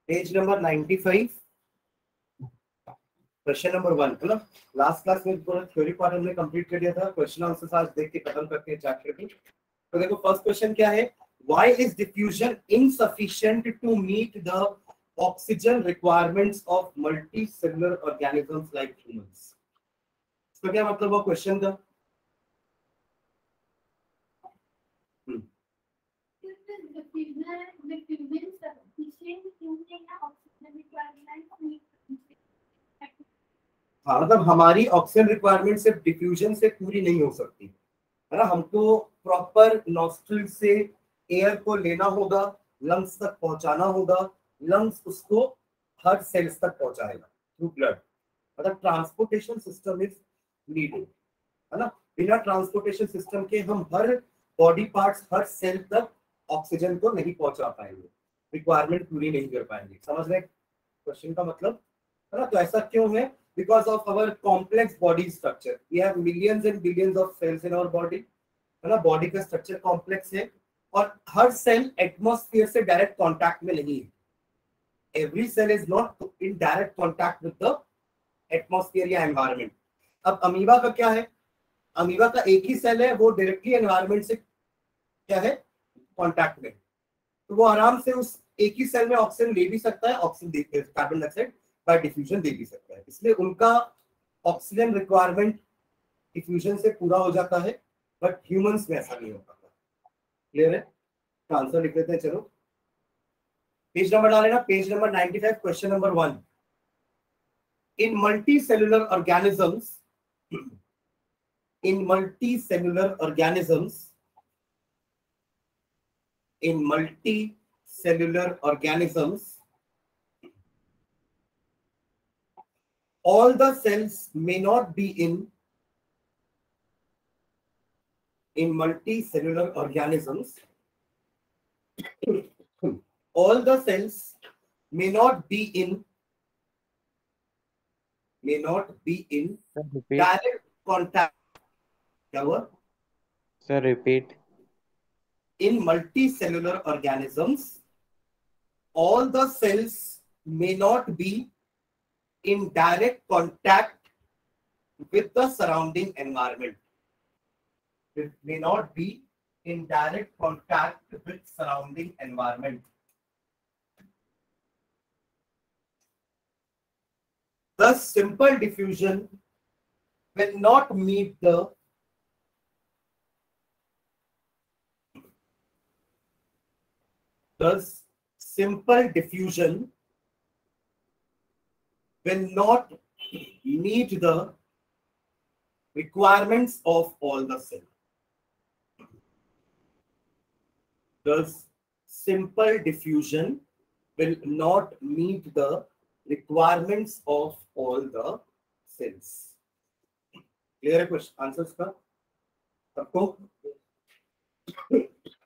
Page number 95, question number 1। मतलब last class में पूरा थ्योरी पार्ट हमने कंप्लीट कर दिया था, क्वेश्चन आंसर आज देख के खत्म करते हैं चैप्टर को। तो देखो फर्स्ट क्वेश्चन क्या है, why is diffusion insufficient to meet the oxygen requirements of multicellular organisms like humans. इसका क्या मतलब हुआ क्वेश्चन का? हाँ, मतलब हमारी ऑक्सीजन रिक्वायरमेंट सिर्फ डिफ्यूजन से पूरी नहीं हो सकती है ना, हमको प्रॉपर नॉस्ट्रिल से एयर को लेना होगा, लंग्स तक पहुंचाना होगा, लंग्स उसको हर सेल्स तक पहुंचाएगा थ्रू ब्लड। मतलब ट्रांसपोर्टेशन सिस्टम इज नीडेड, है ना। बिना ट्रांसपोर्टेशन सिस्टम के हम हर बॉडी पार्ट्स, हर सेल तक ऑक्सीजन को नहीं पहुंचा पाएंगे, रिक्वायरमेंट पूरी नहीं कर पाएंगे। समझ रहे क्वेश्चन का मतलब, है ना। तो ऐसा क्यों है? Because of our complex body structure, we have millions and billions of cells in our body, है ना। बॉडी का स्ट्रक्चर कॉम्प्लेक्स है और हर सेल एटमॉस्फेयर से डायरेक्ट कांटेक्ट में नहीं है। Every cell is not in direct contact with the atmosphere या एनवायरनमेंट। अब अमीबा का क्या है? अमीबा का एक ही सेल है, वो डायरेक्टली एनवायरनमेंट से क्या है, कांटेक्ट में। तो वो आराम से उस एक ही सेल में ऑक्सीजन ले भी सकता है, oxygen carbon dioxide by diffusion दे भी सकता है, इसलिए उनका ऑक्सीजन रिक्वायरमेंट डिफ्यूजन से पूरा हो जाता है, बट ह्यूमंस में ऐसा नहीं हो पाता। क्लियर है? तो आंसर लिख लेते हैं, चलो पेज नंबर डाल लेना, page number 95, question number 1। In multicellular organisms, in multicellular organisms, all the cells may not be in multicellular organisms, all the cells may not be in direct contact. क्या हुआ sir? Repeat. In multicellular organisms, all the cells may not be in direct contact with the surrounding environment. It may not be in direct contact with surrounding environment. Thus, simple diffusion will not meet the requirements of all the cells. Thus, simple diffusion will not meet the requirements of all the cells. Clear है question answers का सबको?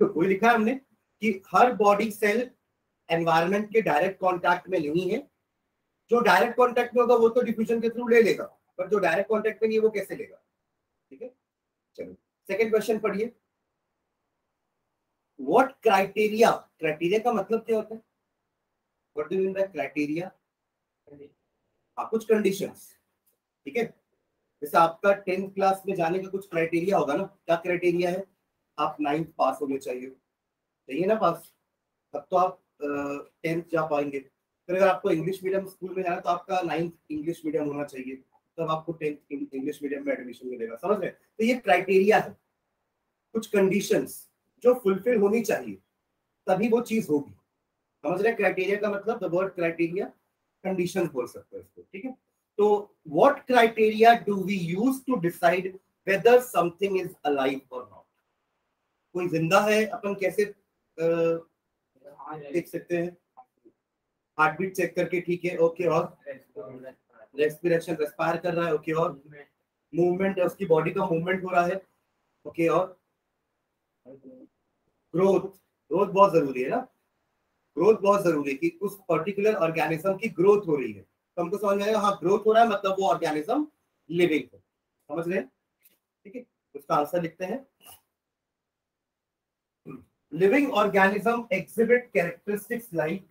कोई लिखा है हमने कि हर body cell environment के direct contact में नहीं है। जो डायरेक्ट कांटेक्ट में होगा वो तो डिफ्यूजन के थ्रू ले लेगा, पर जो डायरेक्ट कांटेक्ट में नहीं है वो कैसे लेगा? ठीक है, चलो सेकंड क्वेश्चन पढ़िए। व्हाट क्राइटेरिया, क्राइटेरिया का मतलब क्या होता है? What do you mean by criteria? कुछ कंडीशंस, ठीक है। जैसे आपका 10th क्लास में जाने का कुछ क्राइटेरिया होगा ना, क्या क्राइटेरिया है? आप 9th पास होने चाहिए ना पास, तब तो आप 10th जा पाएंगे। फिर अगर आपको इंग्लिश मीडियम स्कूल में जाना तो आपका 9th इंग्लिश मीडियम होना चाहिए, तब आपको 10th इंग्लिश मीडियम में एडमिशन मिलेगा। समझ रहे? तो ये क्राइटेरिया है, कुछ कंडीशंस जो फुलफिल होनी चाहिए तभी वो चीज होगी। समझ रहे? क्राइटेरिया का मतलब, द वर्ड क्राइटेरिया कंडीशन बोल सकते हैं इसको, ठीक है। तो what criteria do we use to decide whether something is alive और नॉट? कोई जिंदा है अपन कैसे देख सकते हैं? हार्ट बीट चेक करके, ठीक है, ओके। और रेस्पिरेशन, रेस्पायर कर रहा है, ओके। और मूवमेंट है, उसकी बॉडी का मूवमेंट हो रहा है, ओके। और ग्रोथ, ग्रोथ बहुत जरूरी है ना, ग्रोथ बहुत जरूरी है कि उस पर्टिकुलर ऑर्गेनिज्म की ग्रोथ हो रही है, तो हमको समझ में आएगा हाँ ग्रोथ हो रहा है मतलब वो ऑर्गेनिज्म लिविंग है। समझ रहे हैं? ठीक है, उसका आंसर लिखते हैं। Living organism exhibit characteristics like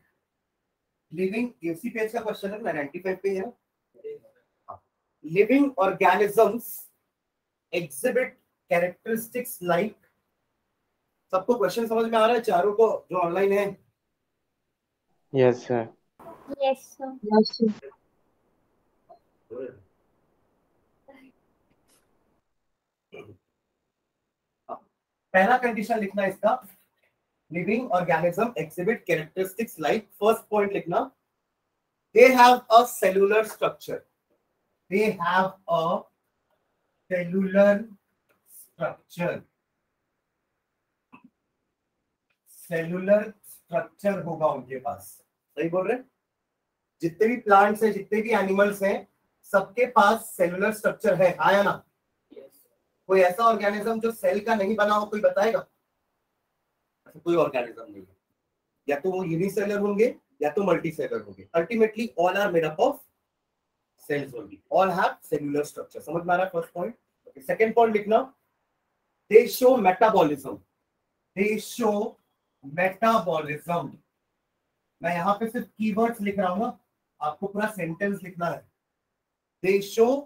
living उसी पेज का क्वेश्चन है, 95 पे है। Living organisms exhibit characteristics like, सबको क्वेश्चन समझ में आ रहा है चारों को जो ऑनलाइन है? Yes, sir. Yes, sir. Yes, sir. पहला कंडीशन लिखना इसका, living organism exhibit characteristics like, first point लिखना, they have a cellular structure, they have a cellular structure, cellular structure होगा उनके पास। सही बोल रहे हैं? जितने भी प्लांट्स हैं, जितने भी एनिमल्स हैं, सबके पास सेलुलर स्ट्रक्चर है, आया ना? कोई ऐसा ऑर्गेनिज्म जो सेल का नहीं बना हो, कोई बताएगा? ऐसा कोई ऑर्गेनिज्म नहीं है, या तो वो यूनिसेलर होंगे या तो मल्टीसेलर होंगे। Ultimately all are made up of cells only, all have cellular structure. समझ में आ रहा है first point? Okay, second point लिखना, they show metabolism, they show metabolism. मैं यहां पे सिर्फ कीवर्ड्स लिख रहा हूं ना, आपको पूरा सेंटेंस लिखना है। दे शो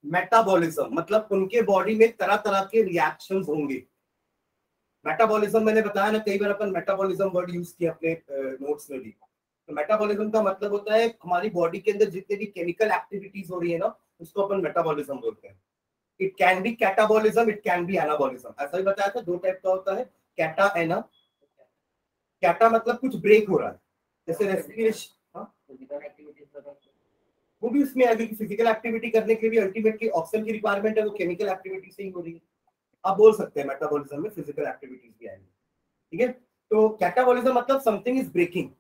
मेटाबॉलिज्म मतलब उनके बॉडी में तरह तरह के रिएक्शंस होंगे। मेटाबॉलिज्म मैंने बताया ना, कई बार अपन मेटाबॉलिज्म वर्ड यूज किया अपने नोट्स में भी। तो मेटाबॉलिज्म का मतलब होता है हमारी बॉडी के अंदर जितने भी केमिकल एक्टिविटीज हो रही है ना, उसको अपन मेटाबॉलिज्म बोलते हैं। It can be catabolism, it can be anabolism. ऐसा ही बताया था, दो टाइप का होता है, कैटा एना। कैटा मतलब कुछ ब्रेक हो रहा है, जैसे रेस्पिरेशन, वो भी उसमें आगे फिजिकल एक्टिविटी करने के लिए अल्टीमेटली ऑक्सीजन की रिक्वायरमेंट है, वो केमिकल एक्टिविटी से ही हो रही है। आप बोल सकते हैं मेटाबॉलिज्म में फिजिकल एक्टिविटीज भी आएंगी, ठीक है? तो कैटाबॉलिज्म मतलब समथिंग इज ब्रेकिंग,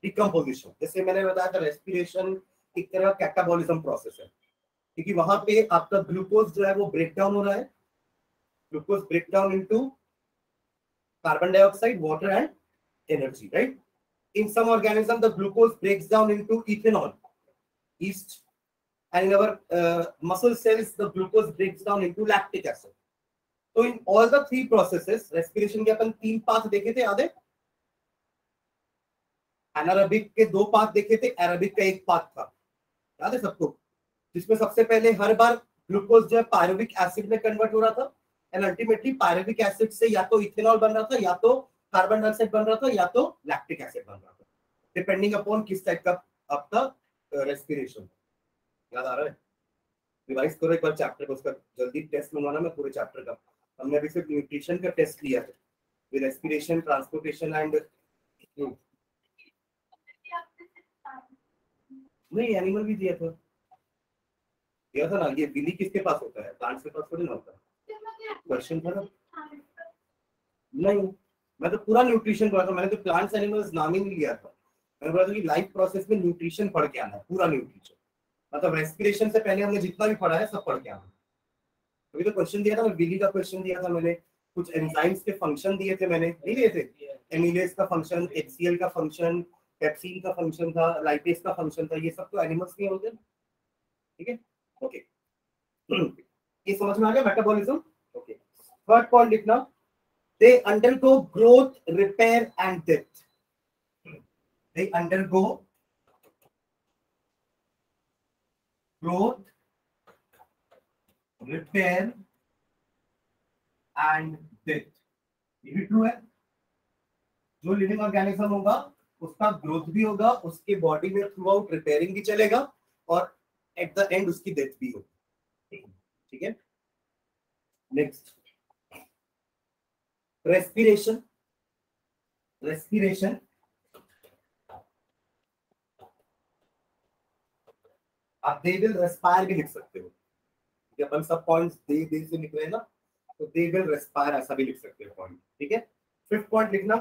डिकम्पोजिशन। जैसे मैंने बताया था रेस्पिरेशन एक तरह का कैटाबॉलिज्म प्रोसेस है, क्योंकि वहां पे आपका ग्लूकोज जो है वो ब्रेक डाउन हो रहा है, glucose break down into carbon dioxide, water and energy, right? In some organism, the glucose breaks down into ethanol, yeast, and in our muscle cells, the glucose breaks down into lactic acid. So in all the three processes, respiration के अपन तीन path देखे थे, याद है? Anaerobic के दो path देखे थे, एरोबिक का एक पाथ था, याद है सबको? जिसमें सबसे पहले हर बार ग्लूकोज जो है पायरुविक एसिड में कन्वर्ट हो रहा था, एंड अल्टीमेटली पायरुविक एसिड से या तो इथेनॉल बन रहा था, या तो कार्बन डाइऑक्साइड बन रहा था, या तो लैक्टिक एसिड बन रहा था, डिपेंडिंग अपॉन किस टाइप का आपका रेस्पिरेशन। याद आ रहा है? रिवाइज करो एक बार चैप्टर को, उसका जल्दी टेस्ट मंगवाना मैं पूरे चैप्टर का। हमने अभी सिर्फ न्यूट्रिशन का टेस्ट लिया है, विद रेस्पिरेशन, ट्रांसपोर्टेशन एंड नहीं, एनिमल भी दिया था ना। ये बिली किसके पास होता है? प्लांट्स के पास थोड़ी ना होता है। क्वेश्चन था ना? नहीं, मैं तो पूरा न्यूट्रिशन पढ़ा था, मैंने तो प्लांट्स एनिमल्स नाम ही नहीं लिया था। मैंने बोला था कि लाइफ प्रोसेस में न्यूट्रिशन पढ़ के आना है, पूरा न्यूट्रिशन, मतलब रेस्पिरेशन से पहले हमने जितना भी पढ़ा है सब पढ़ के आना। अभी तो क्वेश्चन दिया था, मैं बिली का क्वेश्चन दिया था मैंने, कुछ एंजाइम्स के फंक्शन दिए थे मैंने, नहीं दिए थे? एमिलेज का फंक्शन, एचसीएल का फंक्शन, पेप्सिन का फंक्शन था, लाइपेज का फंक्शन था, ये सब तो एनिमल्स में होते हैं, ठीक है? ओके, ये समझ में आ गया मेटाबॉलिज्म? ओके, थर्ड पॉइंट लिखना, they undergo growth, repair and death. They undergo growth, repair and death. ये भी ट्रू है। जो लिविंग ऑर्गेनिज्म होगा उसका ग्रोथ भी होगा, उसके बॉडी में थ्रू आउट रिपेयरिंग भी चलेगा, और एट द एंड उसकी डेथ भी होगी, ठीक है? Next, respiration. रेस्पिरेशन आप दे विल रेस्पायर भी लिख सकते हो, अपन सब पॉइंट्स दे से लिख रहे हैं ना, तो दे विल रेस्पायर ऐसा भी लिख सकते हो पॉइंट, ठीक है? फिफ्थ पॉइंट लिखना,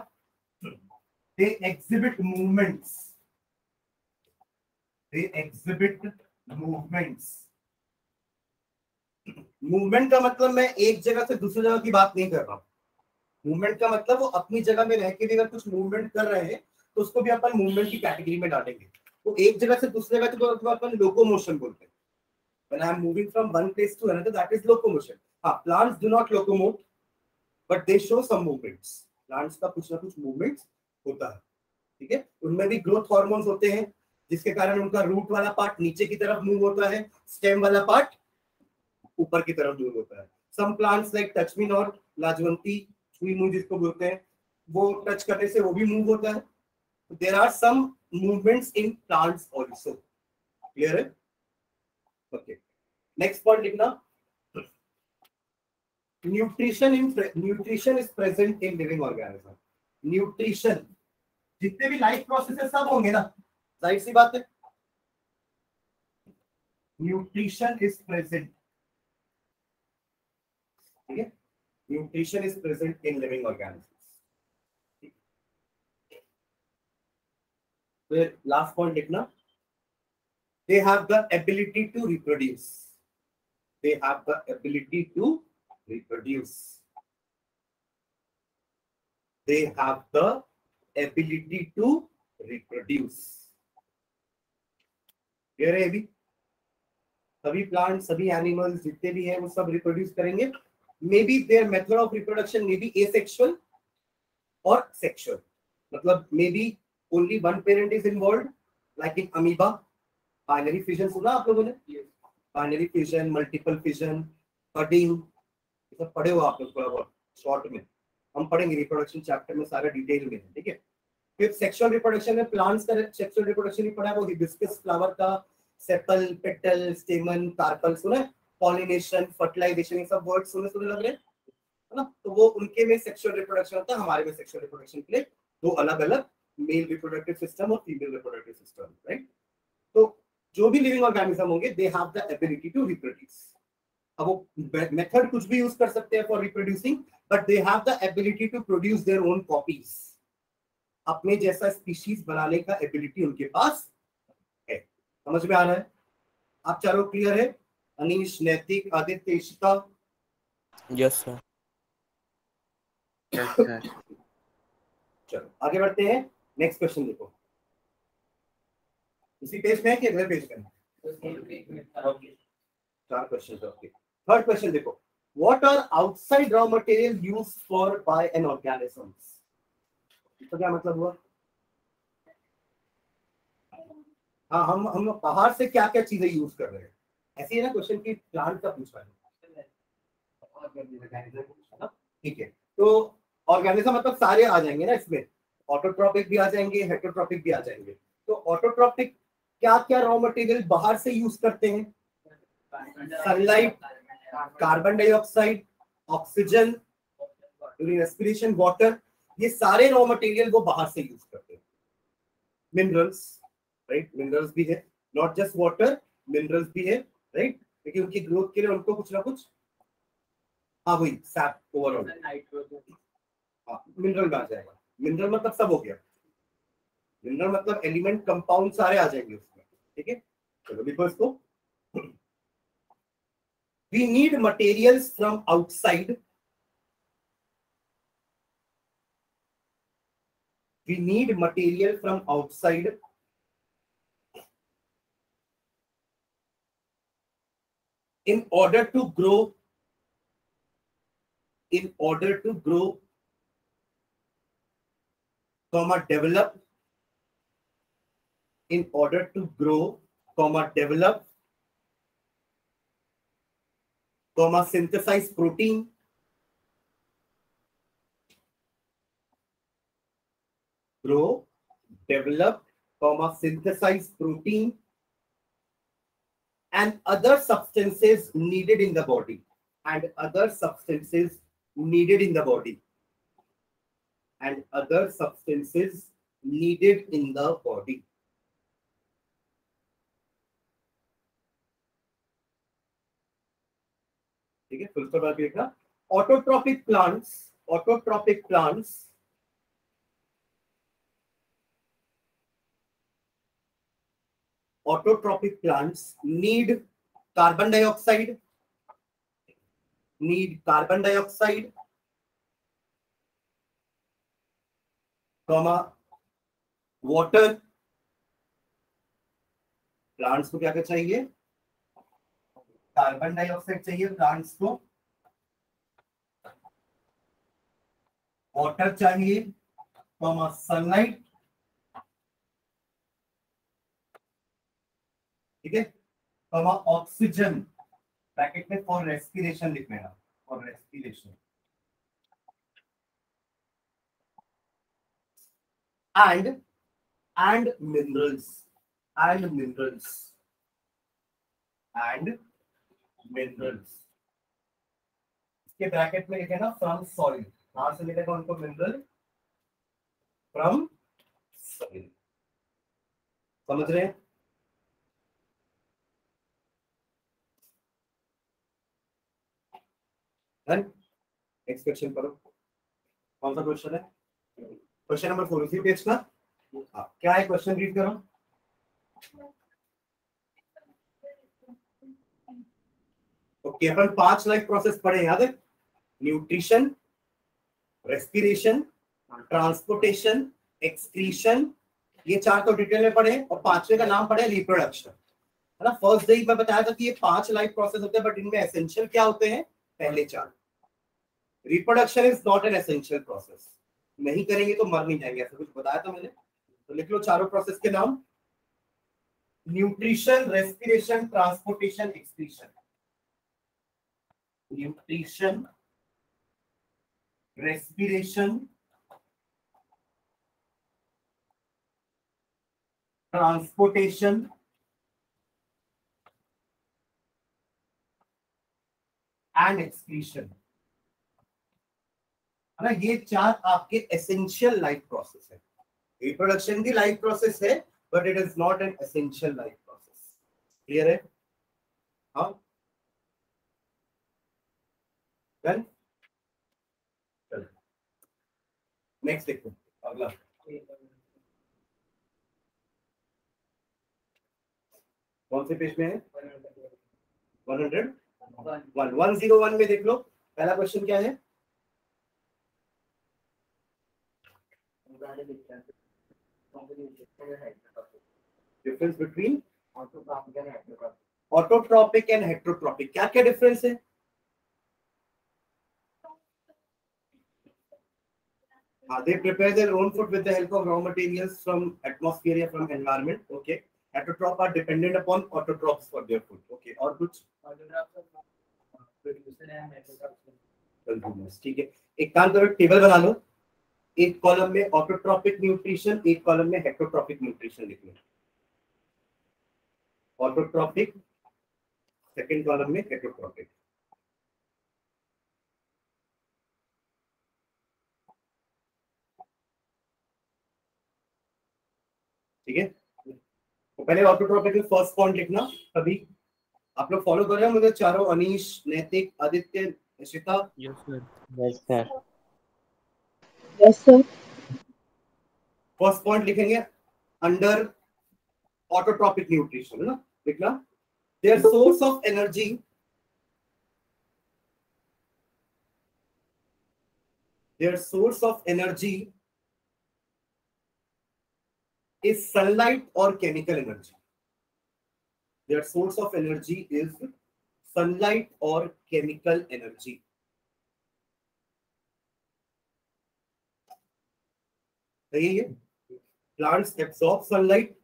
they exhibit movements, they exhibit movements. Movement का मतलब मैं एक जगह से दूसरी जगह की बात नहीं कर रहा हूं। मूवमेंट का मतलब वो अपनी जगह में रह के भी अगर कुछ मूवमेंट कर रहे हैं तो उसको भी अपन मूवमेंट की कैटेगरी में डालेंगे। तो एक जगह से दूसरी जगह तो अपन लोकोमोशन बोलते हैं। When I am moving from one place to another, that is locomotion. Plants do not locomote, but they show some movements. Plants का कुछ ना कुछ movements होता है, ठीक है, उनमें भी ग्रोथ हार्मोन्स होते हैं जिसके कारण उनका रूट वाला पार्ट नीचे की तरफ मूव होता है, स्टेम वाला पार्ट ऊपर की तरफ मूव होता है। Some plants like touch me not, लाजवंती, छुई मुई जिसको बोलते हैं, वो टच करने से वो भी मूव होता है। There are some movements in plants also. Clear है? ओके, नेक्स्ट पॉइंट लिखना, nutrition is present in living organism. Nutrition, जितने भी लाइफ प्रोसेसेस सब होंगे ना, जाहिर सी बात है न्यूट्रिशन इज प्रेजेंट, ठीक है, nutrition is present in living organism. फिर लास्ट पॉइंट लिखना, they have the ability to reproduce, they have the ability to reproduce, they have the ability to reproduce। Clear है? अभी सभी प्लांट, सभी animals जितने भी हैं वो सब रिप्रोड्यूस करेंगे। Maybe their method of reproduction may be asexual और सेक्सुअल, मतलब maybe only one parent is involve, like in amoeba. Binary fission सुना आप लोगों ने? Binary fission, multiple fission, budding, ये सब पढ़े हो आप लोग थोड़ा बहुत शॉर्ट में, हम पढ़ेंगे रिप्रोडक्शन चैप्टर में सारा डिटेल में, ठीक है। फिर सेक्सुअल रिप्रोडक्शन में प्लांट्स का सेक्सुअल रिप्रोडक्शन ही पढ़ा है, वो हिबिस्कस फ्लावर का सेपल, पेटल, स्टेमन, कार्पल सुना है, पॉलिनेशन, फर्टिलाइजेशन, ये सब वर्ड सुने सुने लग रहे हैं, है ना? तो वो उनके में सेक्सुअल रिप्रोडक्शन होता है, हमारे में सेक्सुअल रिप्रोडक्शन के लिए दो अलग अलग मेल रिप्रोडक्टिव सिस्टम और फीमेल रिप्रोडक्टिव सिस्टम, राइट? तो जो भी लिविंग ऑर्गेनिज्म होंगे they have the ability to reproduce. अब वो मेथड कुछ भी यूज कर सकते हैं for reproducing, but they have the ability to produce their own copies. अपने जैसा स्पीशीज बनाने का एबिलिटी उनके पास है। समझ में आ रहा है? आप चारों क्लियर है? Anish, Naitik, Aditya, Ishita? Yes sir. Yes sir. चलो आगे बढ़ते हैं, नेक्स्ट क्वेश्चन देखो। इसी पेज में है कि अगले पेज में? चार क्वेश्चन। ओके, थर्ड क्वेश्चन देखो, what are outside raw material used for by an organism? तो क्या मतलब हुआ? हाँ, हम बाहर से क्या क्या चीजें यूज कर रहे हैं, ऐसी है ना क्वेश्चन की, प्लांट का पूछा है, ठीक है। तो ऑर्गेनिज्म मतलब सारे आ जाएंगे ना इसमें, ऑटोट्रॉपिक भी आ जाएंगे, हेटेरोट्रॉपिक भी आ जाएंगे। तो ऑटोट्रॉपिक क्या क्या रॉ मटेरियल बाहर से यूज करते हैं? Sunlight, carbon dioxide, oxygen, respiration, water, ये सारे रॉ मटेरियल वो बाहर से यूज करते हैं। मिनरल्स, राइट, मिनरल्स भी है, नॉट जस्ट वाटर, मिनरल्स भी है, राइट, क्योंकि उनकी ग्रोथ के लिए उनको कुछ ना कुछ, हाँ वही सैप ओवरऑल, हाँ मिनरल में आ जाएगा। मिनरल मतलब सब हो गया, मिनरल मतलब एलिमेंट, कंपाउंड सारे आ जाएंगे उसमें, ठीक है। चलो देखो इसको, we need materials from outside, we need material from outside in order to grow, comma develop, in order to grow, comma develop, comma synthesize protein, grow, develop, comma synthesize protein and other substances needed in the body, and other substances needed in the body, and other substances needed in the body। ठीक है, full stop लिखना। Autotrophic plants, autotrophic plants autotrophic plants need carbon dioxide, comma water। Plants को क्या क्या चाहिए? Carbon dioxide चाहिए plants को, water चाहिए, कॉमा सनलाइट, ठीक है, कमा ऑक्सीजन ब्रैकेट में फॉर रेस्पिरेशन लिख लेना, for respiration and minerals and minerals and minerals इसके ब्रैकेट में लिखे ना फ्रॉम सॉइल, कहां से मिलेगा उनको मिनरल, फ्रॉम सॉइल। समझ रहे हैं? नेक्स्ट क्वेश्चन करो, कौन सा क्वेश्चन है? क्वेश्चन नंबर 4 उसी पेज का। हाँ, क्या है क्वेश्चन, रीड करो। ओके, अपन 5 लाइफ प्रोसेस पढ़े, याद है? न्यूट्रिशन, रेस्पिरेशन, ट्रांसपोर्टेशन, एक्सक्रीशन, ये 4 तो डिटेल में पढ़े, और 5वें का नाम पढ़े रिप्रोडक्शन, है ना। फर्स्ट डे मैं बताया था कि ये 5 लाइफ प्रोसेस होते हैं, बट इनमें एसेंशियल क्या होते हैं? पहले 4। Reproduction is not an essential process, नहीं करेंगे तो मर नहीं जाएंगे, ऐसा कुछ बताया था मैंने। तो लिख लो चारों प्रोसेस के नाम, nutrition, respiration, transportation, excretion. Nutrition, respiration, transportation, and excretion, है ना। ये 4 आपके एसेंशियल लाइफ प्रोसेस है। रिप्रोडक्शन की लाइफ प्रोसेस है, but it is not an essential life process. Clear है? हाँ, डन। नेक्स्ट देखो, अगला कौन से पेज में है? 101 में देख लो, पहला क्वेश्चन क्या है? Difference between autotrophic and heterotrophic, क्या क्या डिफरेंस है? They prepare their own food with the help of raw materials from atmosphere or from environment. Okay. Heterotrophs are dependent upon autotrophs for their food. Okay. और कुछ? ठीक है, एक काम करो, टेबल बना लो। एक कॉलम में ऑटोट्रॉपिक न्यूट्रिशन, एक कॉलम में हेटेरोट्रॉपिक न्यूट्रिशन लिख लो। ऑटोट्रॉपिक, सेकंड कॉलम में हेटेरोट्रॉपिक। ठीक है, तो पहले ऑटोट्रॉपिक में फर्स्ट पॉइंट लिखना। अभी आप लोग फॉलो कर रहे हो मुझे? चारों, Anish, Naitik, Aditya, Nishita. Yes, sir. Yes, sir. Yes, sir. First point लिखेंगे अंडर ऑटोट्रॉपिक न्यूट्रिशन, है ना। लिखना, their source of energy, their source of energy is sunlight or chemical energy. Their source of energy is sunlight or chemical energy. सही है? Plants absorb sunlight,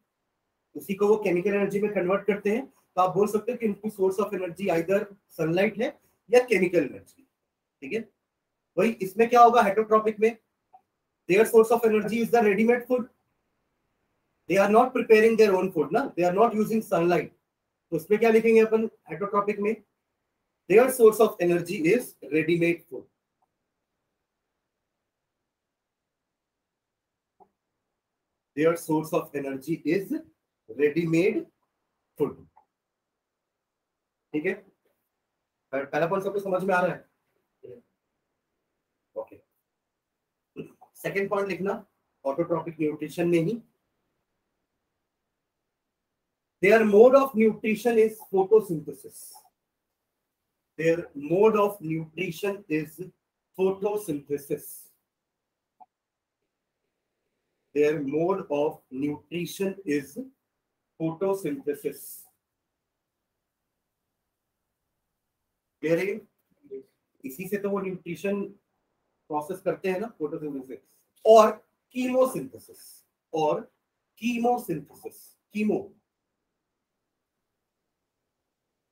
उसी को वो chemical energy में कन्वर्ट करते हैं। तो आप बोल सकते हो कि इनकी source of energy either sunlight है या केमिकल एनर्जी। ठीक है, वही इसमें क्या होगा हेटेरोट्रॉपिक में? Their source of energy is the readymade food. They are not preparing their own food, ना, they are not using sunlight। तो उसमें क्या लिखेंगे अपन हेटेरोट्रॉपिक में? Their source of energy is ready-made food। Their source of energy is ready-made food। ठीक है, पहला point सबको समझ में आ रहा है? ओके, सेकंड पॉइंट लिखना ऑटोट्रॉपिक न्यूट्रिशन में ही, their mode of nutrition is photosynthesis। Their mode of nutrition is photosynthesis। Their mode of nutrition is photosynthesis। Clear है? इसी से तो वो न्यूट्रिशन प्रोसेस करते हैं ना, फोटोसिंथेसिस और कीमोसिंथेसिस। और कीमोसिंथेसिस, कीमो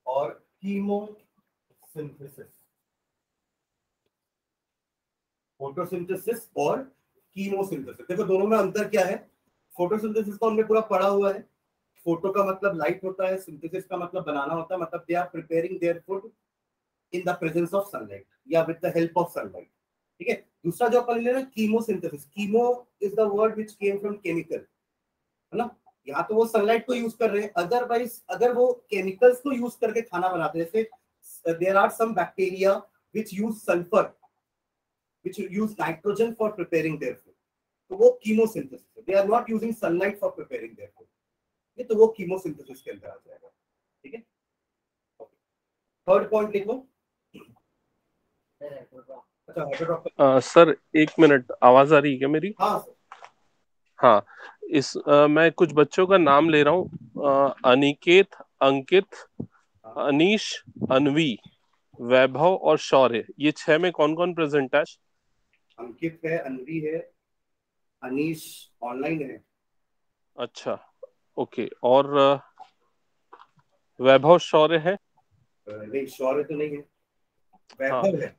और कीमोसिंथेसिस। फोटोसिंथेसिस और कीमोसिंथेसिस, देखो दोनों में अंतर क्या है। फोटोसिंथेसिस को हमने पूरा पढ़ा हुआ है। फोटो का मतलब लाइट होता है, सिंथेसिस का मतलब बनाना होता है, मतलब they are preparing their food in the presence of sunlight या with the help of sunlight. ठीक है। दूसरा जो अपन ले रहे हैं chemosynthesis, chemo is the word which came from chemical, है ना। यहाँ तो वो सनलाइट को यूज कर रहे हैं, अदरवाइज अगर वो केमिकल्स को यूज करके खाना बनाते हैं, जैसे there are some bacteria which use sulphur, which use nitrogen for preparing their food, तो वो कीमोसिंथेसिस है। They are not using sunlight for preparing their food, ये तो वो कीमोसिंथेसिस के अंदर आ जाएगा। ठीक है। थर्ड पॉइंट लिखो। अच्छा हेटेरोट्रॉपिक। सर एक मिनट, आवाज आ रही है क्या मेरी? हाँ सर। हाँ, मैं कुछ बच्चों का नाम ले रहा हूँ। अनिकेत, अंकित, अनीश, अनवी, वैभव और शौर्य, ये 6 में कौन कौन प्रेजेंट है? अंकित है, अनवी है, अनीश ऑनलाइन है। अच्छा, ओके। और वैभव, शौर्य है? नहीं शौर्य तो नहीं है, हाँ, वैभव है।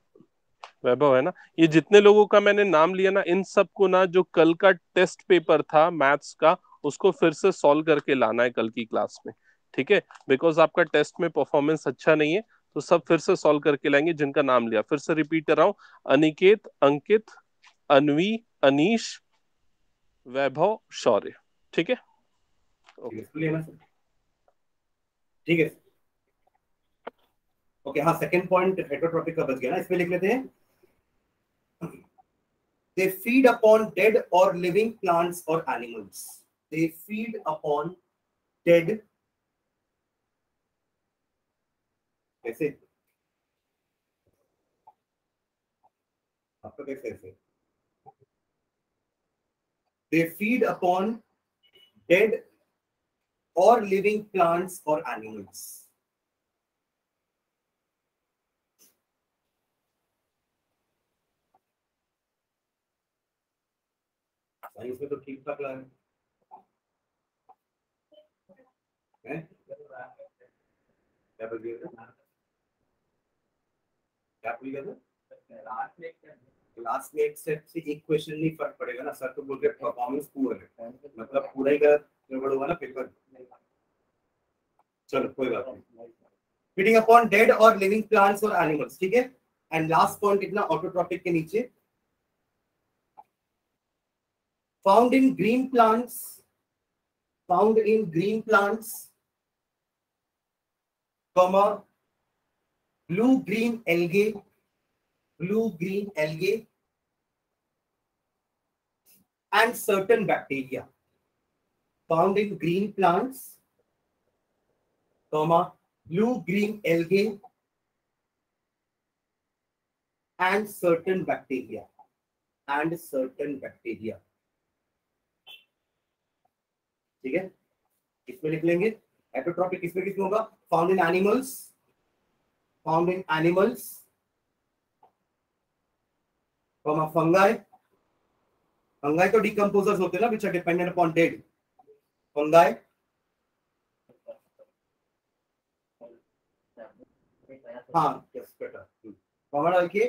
वैभव है ना। ये जितने लोगों का मैंने नाम लिया ना, इन सबको ना जो कल का टेस्ट पेपर था मैथ्स का, उसको फिर से सॉल्व करके लाना है कल की क्लास में, ठीक है? बिकॉज आपका टेस्ट में परफॉर्मेंस अच्छा नहीं है, तो सब फिर से सॉल्व करके लाएंगे जिनका नाम लिया। फिर से रिपीट कर रहा हूँ, अनिकेत, अंकित, अनवी, अनीश, वैभव, शौर्य, ठीक है? ओके। ठीक है। ओके हाँ, सेकंड पॉइंट हेटेरोट्रॉपिक का बच गया ना, इसमें लिख लेते हैं। They feed upon dead or living plants or animals. They feed upon dead, कैसे आपका कैसे ऐसे? They feed upon dead or living plants or animals. Science में तो ठीक ठाक लगा है। क्या बोल गया क्या बोल गया क्लास में एक सेट से एक क्वेश्चन नहीं फर्क पड़ेगा ना सर, तो बोल रहे परफॉर्मेंस पुअर है, मतलब पूरा ही गड़बड़ हुआ ना पेपर। चलो कोई बात नहीं। फीडिंग अपॉन डेड और लिविंग प्लांट्स और एनिमल्स, ठीक है। एंड लास्ट पॉइंट इतना ऑटोट्रॉपिक के नीचे, found in green plants, found in green plants, comma blue green algae, blue green algae and certain bacteria found in green plants, comma blue green algae and certain bacteria ठीक है। इसमें लिख लेंगे heterotrophic, इसमें किसमें होगा? Found in animals, found in animals, comma fungi, fungi तो decomposers होते हैं ना, which are dependent upon dead, fungi, हाँ यस बेटा, कॉमा डाल के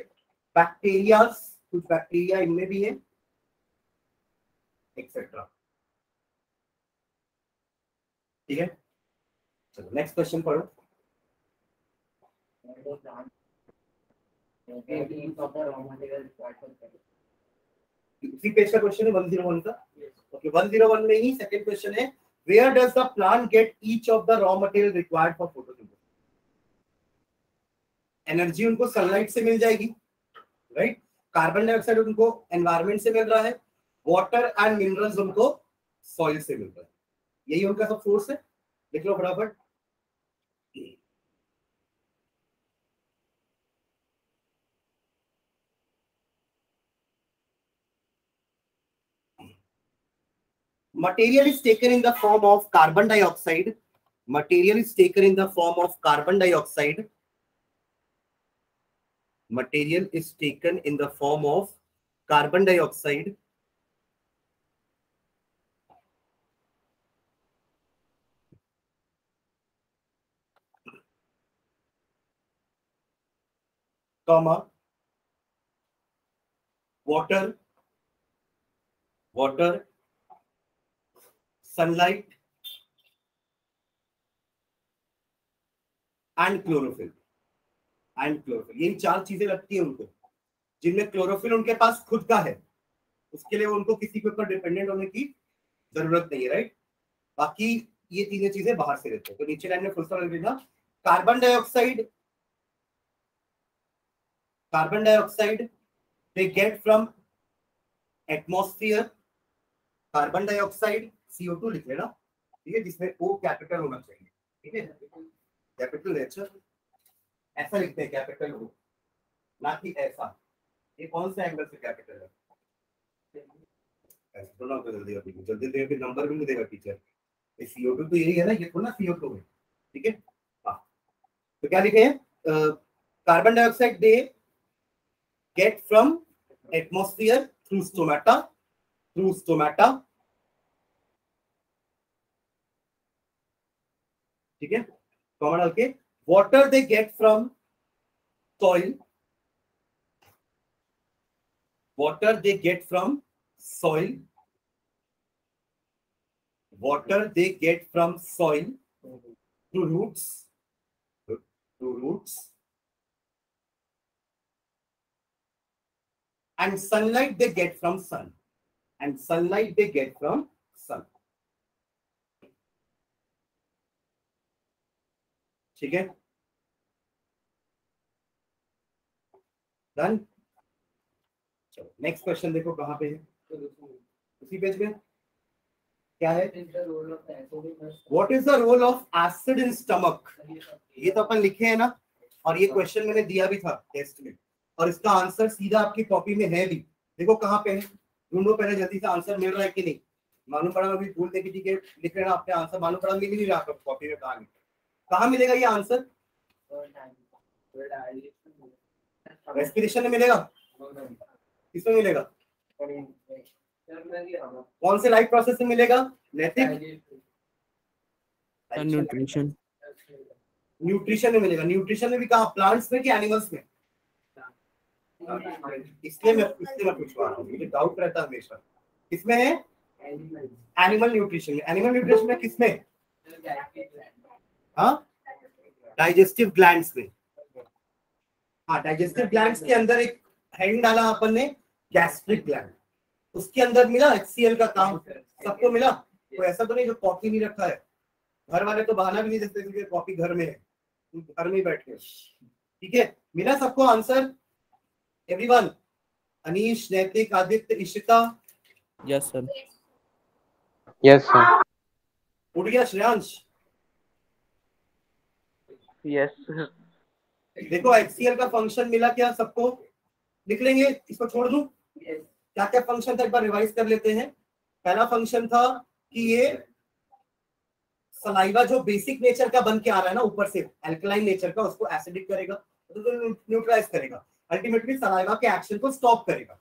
बैक्टीरिया, कुछ बैक्टीरिया इनमें भी है एक्सेट्रा, ठीक है। चलो नेक्स्ट क्वेश्चन पढ़ो। उसी पेज का क्वेश्चन है 101 का। ओके 101 में ही सेकंड क्वेश्चन है, where does the plant get each of the raw material required for photosynthesis. Energy उनको सनलाइट से मिल जाएगी, राइट। कार्बन डाइऑक्साइड उनको एनवायरनमेंट से मिल रहा है, वाटर एंड मिनरल्स उनको सॉइल से मिल रहा है, यही उनका सब सोर्स है। लिख लो फटाफट। Material is taken in the form of carbon dioxide. Material is taken in the form of carbon dioxide. Material is taken in the form of carbon dioxide comma water, water, sunlight and chlorophyll, and chlorophyll. यही 4 चीजें लगती है उनको, जिनमें chlorophyll उनके पास खुद का है, उसके लिए उनको किसी के ऊपर डिपेंडेंट होने की जरूरत नहीं है, राइट। बाकी ये तीनों चीजें बाहर से रहते हैं। तो नीचे लाइन में फुल स्टॉप लिखना, carbon dioxide, carbon dioxide they get from atmosphere, carbon dioxide CO2 लिख लेना, ठीक है, जिसमें O कैपिटल होना चाहिए, ठीक है, कैपिटल लेटर ऐसा लिखते हैं, कैपिटल O, ना कि ऐसा। ये कौन सा एंगल से कैपिटल है? ऐसे तो ना जल्दी जल्दी देगा, फिर नंबर भी नहीं देगा टीचर। ये CO2 तो यही है ना, ये तो ना CO2 है, ठीक है। हाँ, तो क्या लिखे हैं? Carbon dioxide they get from atmosphere through stomata, through stomata, ठीक है, कॉमा डाल के। Water they get from soil, water they get from soil, water they get from soil through roots, through roots, and sunlight they get from sun, and sunlight they get from sun, ठीक है, done. Next question देखो कहाँ पे है, उसी page में क्या है? What is the role of acid in stomach? ये तो अपन लिखे हैं ना, और ये क्वेश्चन मैंने दिया भी था टेस्ट में, और इसका आंसर सीधा आपकी कॉपी में है भी। देखो कहाँ पे है, ढूंढो पहले जल्दी से, आंसर मिल रहा है कि नहीं मालूम पड़ा, अभी भूल देखी थी कि लिख लेना आपने आंसर, मालूम पड़ा मिल ही नहीं रहा कॉपी में, कहाँ मिलेगा ये आंसर? रेस्पिरेशन में मिलेगा, किसमें मिलेगा? कौन से लाइफ प्रोसेस में मिलेगा? नैतिक, न्यूट्रिशन, न्यूट्रिशन में मिलेगा। न्यूट्रिशन में भी कहा, प्लांट्स में कि एनिमल्स में? इसलिए मैं पूछ रहा हूँ, मुझे डाउट रहता है हमेशा। किसमें है? एनिमल न्यूट्रिशन में। एनिमल न्यूट्रिशन में किसमें? हाँ, डाइजेस्टिव ग्लैंड्स में। हाँ, डाइजेस्टिव ग्लैंड्स के अंदर एक हेडिंग डाला अपन ने, गैस्ट्रिक ग्लैंड, उसके अंदर मिला HCl का काम, सबको मिला। कोई ऐसा तो नहीं जो कॉपी नहीं रखा है, घर वाले तो बहाना भी नहीं देते कि कॉपी घर में है, घर में ही बैठ के, ठीक है, मिला सबको answer? Everyone, Anish, Naitik, Aditya, Ishita? Yes sir, yes sir, उठ गया श्रेयांश? यस सर, देखो HCl का फंक्शन मिला क्या सबको? लिख लेंगे, इसको छोड़ दूं? क्या क्या फंक्शन था एक बार रिवाइज कर लेते हैं। पहला फंक्शन था कि ये सलाइवा जो बेसिक नेचर का बन के आ रहा है ना ऊपर से, अल्कलाइन नेचर का, उसको एसिडिक करेगा, तो न्यूट्रलाइज करेगा, अल्टीमेटली सलाइवा के एक्शन को स्टॉप करेगा।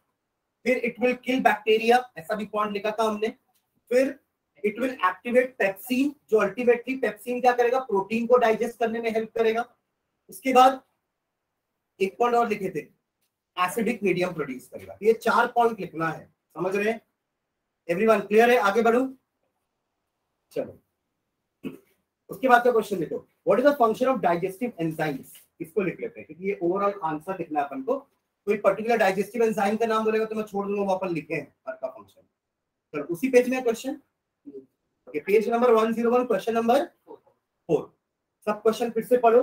फिर इट विल किल बैक्टीरिया, ऐसा भी पॉइंट लिखा था हमने। फिर इट विल एक्टिवेट पेप्सिन, जो अल्टीमेटली पेप्सिन क्या करेगा? प्रोटीन को डाइजेस्ट करने में हेल्प करेगा। उसके बाद एक पॉइंट और लिखे थे, एसिडिक मीडियम प्रोड्यूस करेगा। ये 4 पॉइंट लिखना है, समझ रहे हैं? एवरीवन क्लियर है? आगे बढ़ो, चलो। उसके बाद का क्वेश्चन देखो, what is the function of digestive enzymes? इसको लिख लेते हैं क्योंकि ये ओवरऑल आंसर लिखना है अपन को। कोई पर्टिकुलर डाइजेस्टिव एंजाइम का नाम बोलेगा तो मैं छोड़ दूंगा, वो अपन लिखे हैं हर का फंक्शन। चलो उसी पेज में question, okay, page number 101, question number 4। सब क्वेश्चन फिर से पढ़ो।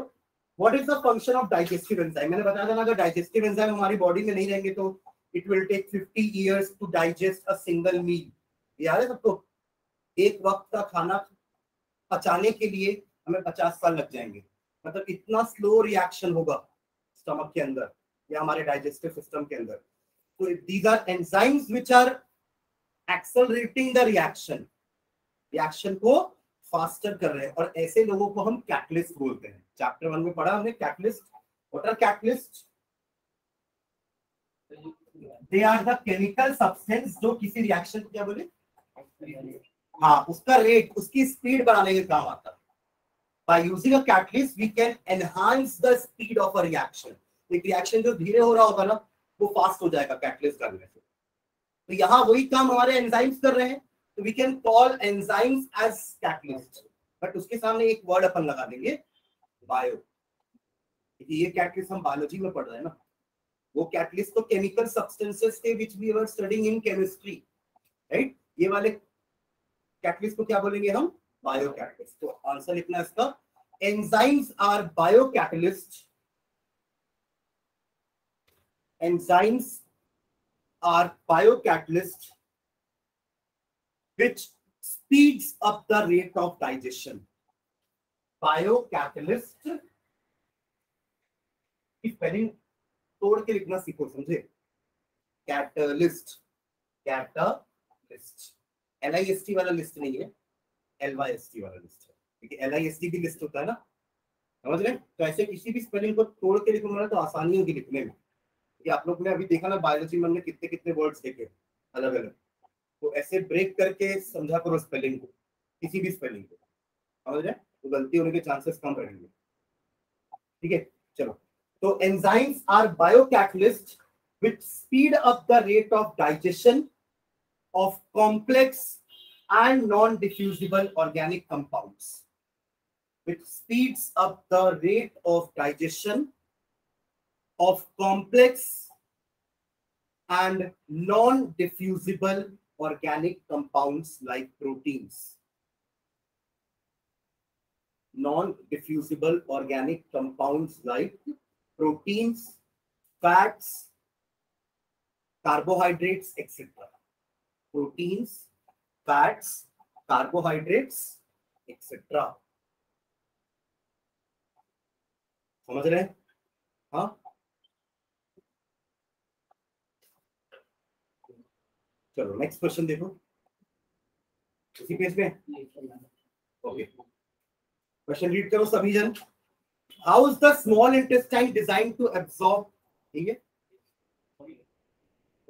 What is the function of digestive enzyme? मैंने बताया था ना, अगर डाइजेस्टिव एंजाइम हमारी बॉडी में नहीं रहेंगे तो it will take 50 years to digest a single meal. याद है सबको? एक वक्त का खाना पचाने के लिए हमें 50 साल लग जाएंगे, मतलब इतना स्लो रिएक्शन होगा स्टमक के अंदर या हमारे डाइजेस्टिव सिस्टम के अंदर। तो these are enzymes which are accelerating the reaction, reaction को फास्टर कर रहे हैं, और ऐसे लोगों को हम कैटलिस्ट बोलते हैं। चैप्टर 1 में पढ़ा हमने catalyst. What are catalyst? They are the chemical substance जो किसी रिएक्शन को क्या बोले, हाँ, उसका रेट, उसकी स्पीड बढ़ाने के काम आता है। By using a catalyst we can enhance the speed of a reaction. एक रिएक्शन जो धीरे हो रहा होगा ना वो फास्ट हो जाएगा कैटलिस्ट डालने से। तो यहाँ वही काम हमारे एंजाइम्स कर रहे हैं, तो we can call enzymes as catalyst, but उसके सामने एक वर्ड अपन लगा देंगे बायो। ये कैटलिस्ट हम बायोलॉजी में पढ़ रहे हैं ना, वो कैटलिस्ट तो केमिकल सब्सटेंसेस थे which we were studying in chemistry, right. ये वाले कैटलिस्ट को क्या बोलेंगे हम, बायो कैटलिस्ट। तो आंसर लिखना इसका, enzymes are bio catalyst, enzymes are bio catalyst which speeds up the rate of digestion. Biocatalyst की स्पेलिंग तोड़ के लिखना सीखो, समझे। कैटलिस्ट, कैटलिस्ट, LIST वाला लिस्ट नहीं है, LYST वाला लिस्ट है, क्योंकि LIST भी लिस्ट होता है ना, समझ रहे। तो ऐसे किसी भी स्पेलिंग को तोड़ के लिखूंगा ना तो आसानी होगी लिखने में। कि आप लोग ने अभी देखा ना बायोलॉजी में हमने कितने कितने वर्ड्स देखे अलग अलग, तो ऐसे ब्रेक करके समझा करो स्पेलिंग को, किसी भी स्पेलिंग को, समझ रहे, तो गलती होने के चांसेस कम रहेंगे। ठीक है, चलो। तो enzymes are biocatalyst which speed up the rate of digestion of complex and non-diffusible organic compounds, which speeds up the rate of digestion of complex and non-diffusible organic compounds like proteins. Non-diffusible organic compounds like proteins, fats, carbohydrates, etc. Proteins, fats, carbohydrates, etc. समझ रहे हैं? हाँ, चलो next question देखो, इसी page पे। Okay, question read करो सभी जन। How is the small intestine design to absorb, ठीक है,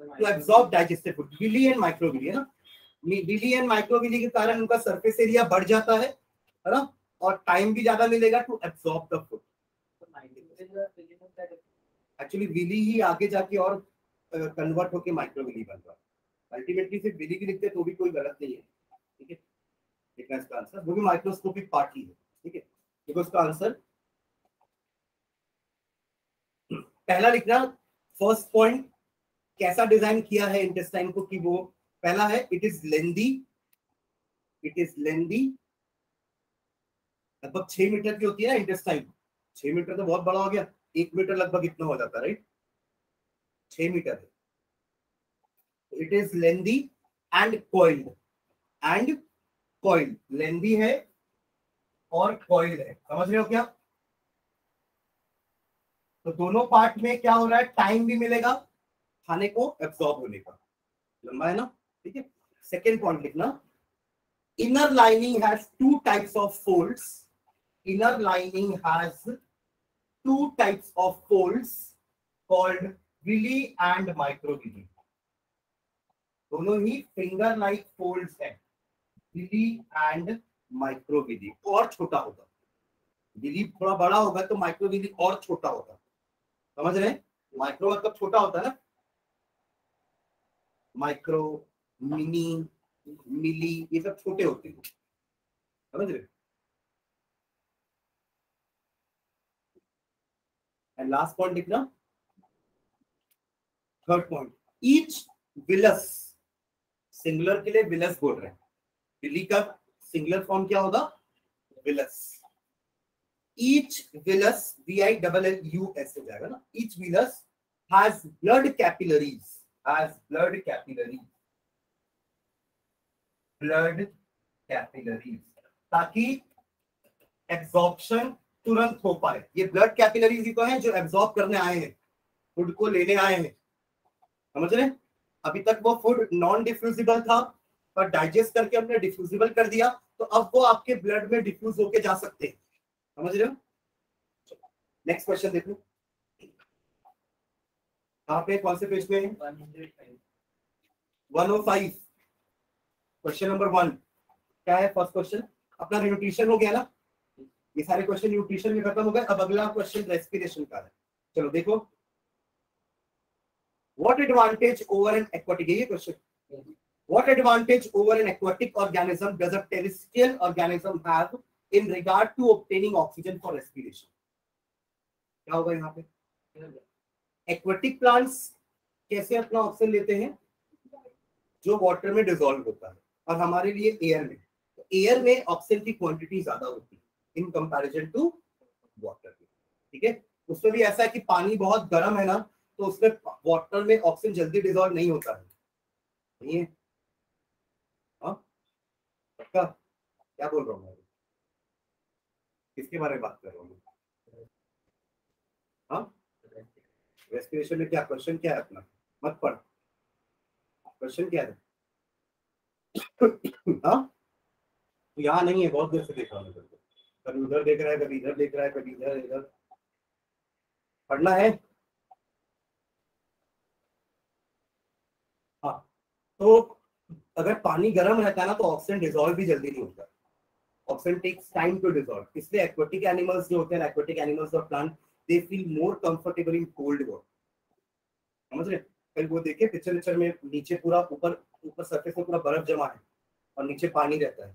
to absorb digested food. Villi and microvilli है ना, विली एंड माइक्रोविली के कारण उनका सरफेस एरिया बढ़ जाता है ना, और टाइम भी ज्यादा मिलेगा to absorb the food. Actually villi ही आगे जाके और कन्वर्ट होके माइक्रोविली बन रहा है। अल्टीमेटली सिर्फ विली भी लिखते तो भी कोई गलत नहीं है, ठीक है। देखना इसका आंसर, वो भी माइक्रोस्कोपिक पार्ट ही है, ठीक है। देखो इसका आंसर पहला लिखना, फर्स्ट पॉइंट कैसा डिजाइन किया है इंटेस्टाइन को, कि वो पहला है it is lengthy, it is लेंदी। लगभग 6 मीटर की होती है ना इंटेस्टाइन, 6 मीटर तो बहुत बड़ा हो गया, 1 मीटर लगभग इतना हो जाता है, राइट। 6 मीटर है। It is lengthy and coiled, and coiled, lengthy है और कॉइल्ड है, समझ रहे हो क्या। तो दोनों पार्ट में क्या हो रहा है, टाइम भी मिलेगा खाने को एब्सॉर्ब होने का, लंबा है ना, ठीक है। सेकेंड पॉइंट लिखना, inner lining has 2 types of folds, inner lining has 2 types of folds called villi and microvilli. दोनों ही फिंगर लाइक फोल्ड्स है, विली एंड माइक्रोविली। और छोटा होगा, विली थोड़ा बड़ा होगा तो माइक्रोविली और छोटा होगा, समझ रहे हैं। माइक्रो मतलब छोटा होता है ना, माइक्रो, मिनी, मिली, ये सब छोटे होते हैं, समझ रहे। एंड लास्ट पॉइंट लिखना, third point, each villous, singular के लिए विलस बोल रहे हैं, विली का सिंगुलर फॉर्म क्या होगा, विलस। ईच विलस, VILLUS हो जाएगा ना, each villous has blood capillaries, has blood capillaries, blood capillaries, ताकि एब्जॉर्प्शन तुरंत हो पाए। ये ब्लड कैपिलरीज ही तो हैं जो एब्जॉर्ब करने आए हैं, फूड को लेने आए हैं, समझ रहे। अभी तक वो फूड नॉन डिफ्यूजिबल था, पर डाइजेस्ट करके हमने डिफ्यूजिबल कर दिया, तो अब वो आपके ब्लड में डिफ्यूज होके जा सकते हैं, समझ रहे हो। नेक्स्ट क्वेश्चन देखो, कहाँ पे, कौन से पेज में, 105, क्वेश्चन नंबर 1 क्या है। फर्स्ट क्वेश्चन अपना न्यूट्रिशन हो गया ना, ये सारे क्वेश्चन न्यूट्रिशन में खत्म हो गए। अब अगला क्वेश्चन रेस्पिरेशन का है। चलो देखो, what advantage over an aquatic, ये question, what advantage over an aquatic organism does a terrestrial organism have in regard to obtaining oxygen for respiration? क्या होगा यहाँ पे? एक्वाटिक प्लांट्स कैसे अपना ऑक्सीजन लेते हैं? जो वाटर में डिसॉल्व होता है, और हमारे लिए एयर में, तो एयर में ऑक्सीजन की क्वांटिटी ज्यादा होती है इन कंपैरिजन टू वाटर में, ठीक है। उसमें भी ऐसा है कि पानी बहुत गर्म है ना, तो उसमें वाटर में ऑक्सीजन जल्दी डिसॉल्व नहीं होता है, नहीं है? हाँ, पक्का? क्या बोल रहा हूँ मैं? किसके बारे में बात कर रहा हूँ? हाँ, रेस्पिरेशन में क्या क्वेश्चन क्या है अपना? मत पढ़, क्वेश्चन क्या है? हाँ, यहाँ नहीं है, बहुत देर से देख रहा हूँ, कभी उधर देख रहा है, कभी इधर देख रहा है, कभी इधर इधर। पढ़ना है? हाँ, तो अगर पानी गर्म रहता है ना, तो ऑक्सीजन डिसॉल्व भी जल्दी नहीं होता, oxygen takes time to dissolve. इसलिए एक्वाटिक एनिमल्स जो होते हैं, एक्वाटिक एनिमल्स और plant, they feel more comfortable in cold water, समझ रहे? कल वो देखे पिक्चर में, नीचे पूरा ऊपर सरफेस में पूरा बर्फ जमा है और नीचे पानी रहता है।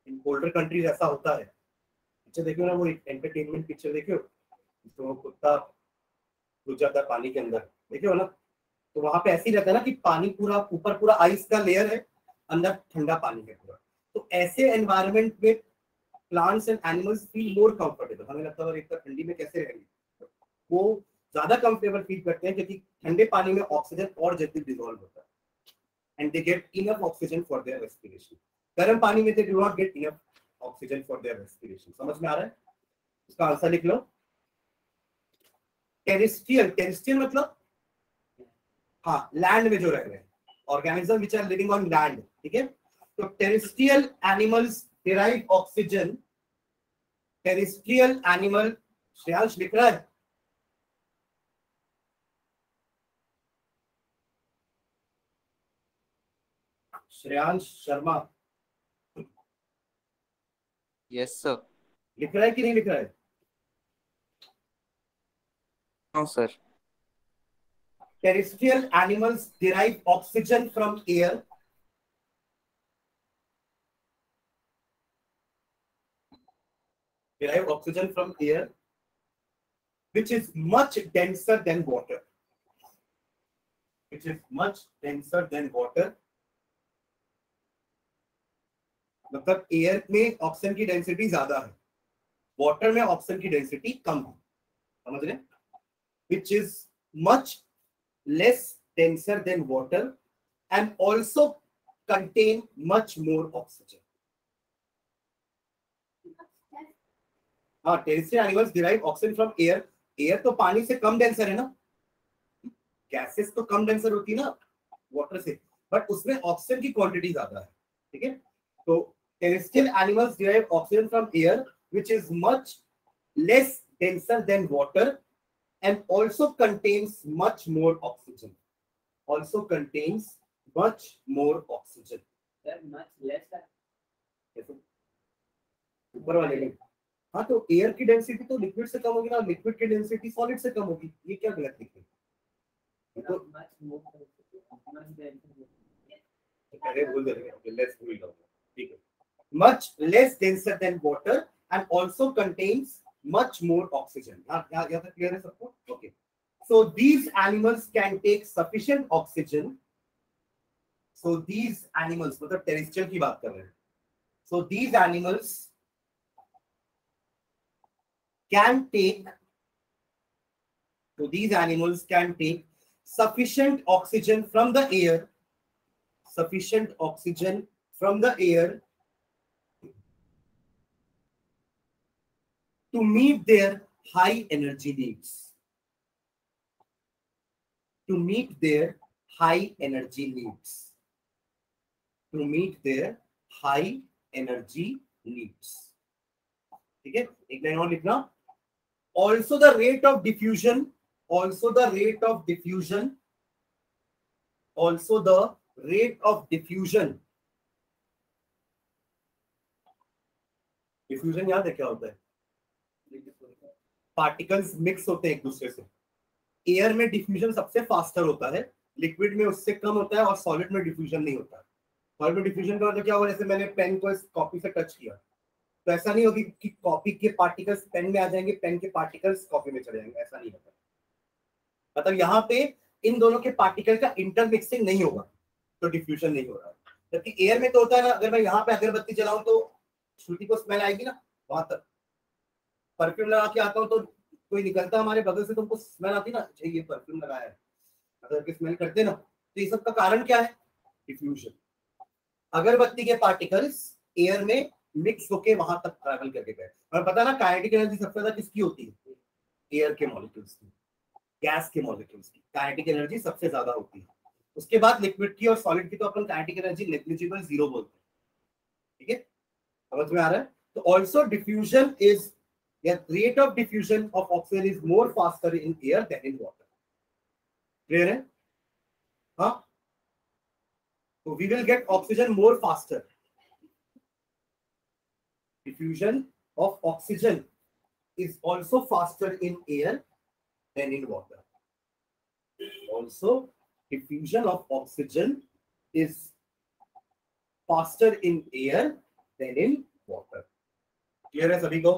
इन कोल्डर कंट्रीज ऐसा होता है। पिक्चर देखियो ना, वो एंटरटेनमेंट पिक्चर देखियो, तो कुत्ता घुस जाता है पानी के अंदर, देखियो ना, तो वहां पे ऐसे ही रहता है ना कि पानी पूरा ऊपर पूरा आइस का लेयर है, अंदर ठंडा पानी है पूरा। तो ऐसे एनवायरनमेंट में plants and animals feel more comfortable. हमें लगता है इतना ठंडी में कैसे रहेंगे, वो ज्यादा कंफर्टेबल फील करते हैं, क्योंकि ठंडे पानी में ऑक्सीजन और जल्दी डिसॉल्व होता है, and they get enough oxygen for their respiration. गर्म पानी में they do not get enough oxygen for their respiration. समझ में आ रहा है? इसका आंसर लिख लो, टेरेस्ट्रियल। टेरेस्ट्रियल मतलब हाँ, लैंड में जो रह रहे हैं, organism which are living on land, ठीक है। तो terrestrial animals derive oxygen, terrestrial animal, Shreyansh लिख रहा है? Shreyansh Sharma yes sir. लिख रहा है कि नहीं लिख रहा है? हाँ sir. Terrestrial animals derive oxygen from air. Derive oxygen from air, which is much denser than water. Which is much denser than water. मतलब एयर में ऑक्सीजन की डेंसिटी ज्यादा है, वाटर में ऑक्सीजन की डेंसिटी कम है, समझ रहे? Which is much less denser than water and also contain much more oxygen. हाँ, terrestrial animals derive oxygen from air. Air तो पानी से कम डेंसर है ना, गैसेस तो कम डेंसर होती है ना वाटर से, बट उसमें ऑक्सीजन की क्वांटिटी ज्यादा है, ठीक है। तो terrestrial animals derive oxygen from air which is much less denser then water and also contains much more oxygen. Also contains much more oxygen. much less कैसे? ऊपर वाले में, हाँ, तो एयर की डेंसिटी तो लिक्विड से कम होगी ना, लिक्विड की डेंसिटी सॉलिड से कम होगी, ये क्या गलत लिखे? तो अरे बोल दे, लेस भूल जाओ, ठीक है। Much less denser than water and also contains much more oxygen. यहाँ तक clear है सबको? Okay. So these animals can take sufficient oxygen. So these animals, मतलब terrestrial की बात कर रहे हैं. So these animals can take. So these animals can take sufficient oxygen from the air. Sufficient oxygen from the air to meet their high energy needs. To meet their high energy needs. To meet their high energy needs. ठीक है, एक line और लिखना. Also the rate of diffusion. Also the rate of diffusion. Also the rate of diffusion. Diffusion याद है क्या होता है? पार्टिकल्स मिक्स होते हैं एक दूसरे से, एयर में डिफ्यूजन सबसे फास्टर होता है, लिक्विड में उससे कम होता है, और सॉलिड में डिफ्यूजन नहीं होता है। सॉलिड में डिफ्यूजन का मतलब क्या होगा, जैसे मैंने पेन को इस कॉपी से टच किया तो ऐसा नहीं होगी कि कॉपी के पार्टिकल्स पेन में आ जाएंगे, पेन के पार्टिकल्स कॉपी में चले जाएंगे, ऐसा नहीं होता। मतलब यहाँ पे इन दोनों के पार्टिकल का इंटरमिक्सिंग नहीं होगा तो डिफ्यूजन नहीं हो रहा है। जबकि एयर में तो होता है ना, अगर मैं यहाँ पे अगरबत्ती जलाऊं तो श्रुति को स्मेल आएगी ना, वहां तक परफ्यूम लगा के आता हूँ तो कोई निकलता हमारे बगल से, तुमको स्मेल आती ना, अच्छा ये परफ्यूम लगाया है, अगर के स्मेल करते ना, तो ये सब का कारण क्या है, डिफ्यूजन। अगरबत्ती के पार्टिकल्स एयर में मिक्स होके वहां तक ट्रैवल करके गए। और पता ना काइनेटिक एनर्जी सबसे ज्यादा किसकी होती है, एयर के मॉलिक्यूल्स की, गैस के मॉलिक्यूल्स की काइनेटिक एनर्जी सबसे ज्यादा होती है। उसके बाद लिक्विड की और सॉलिड की तो अपन काइनेटिक एनर्जी नेग्लिजिबल, जीरो बोलते हैं। ठीक है, समझ में आ रहा है। तो ऑल्सो डिफ्यूजन इज, या rate of diffusion of oxygen is more faster in air than in water. Clear है? हाँ, तो we will get oxygen more faster. Diffusion of oxygen is also faster in air than in water. Also, diffusion of oxygen is faster in air than in water. Clear है सभी को?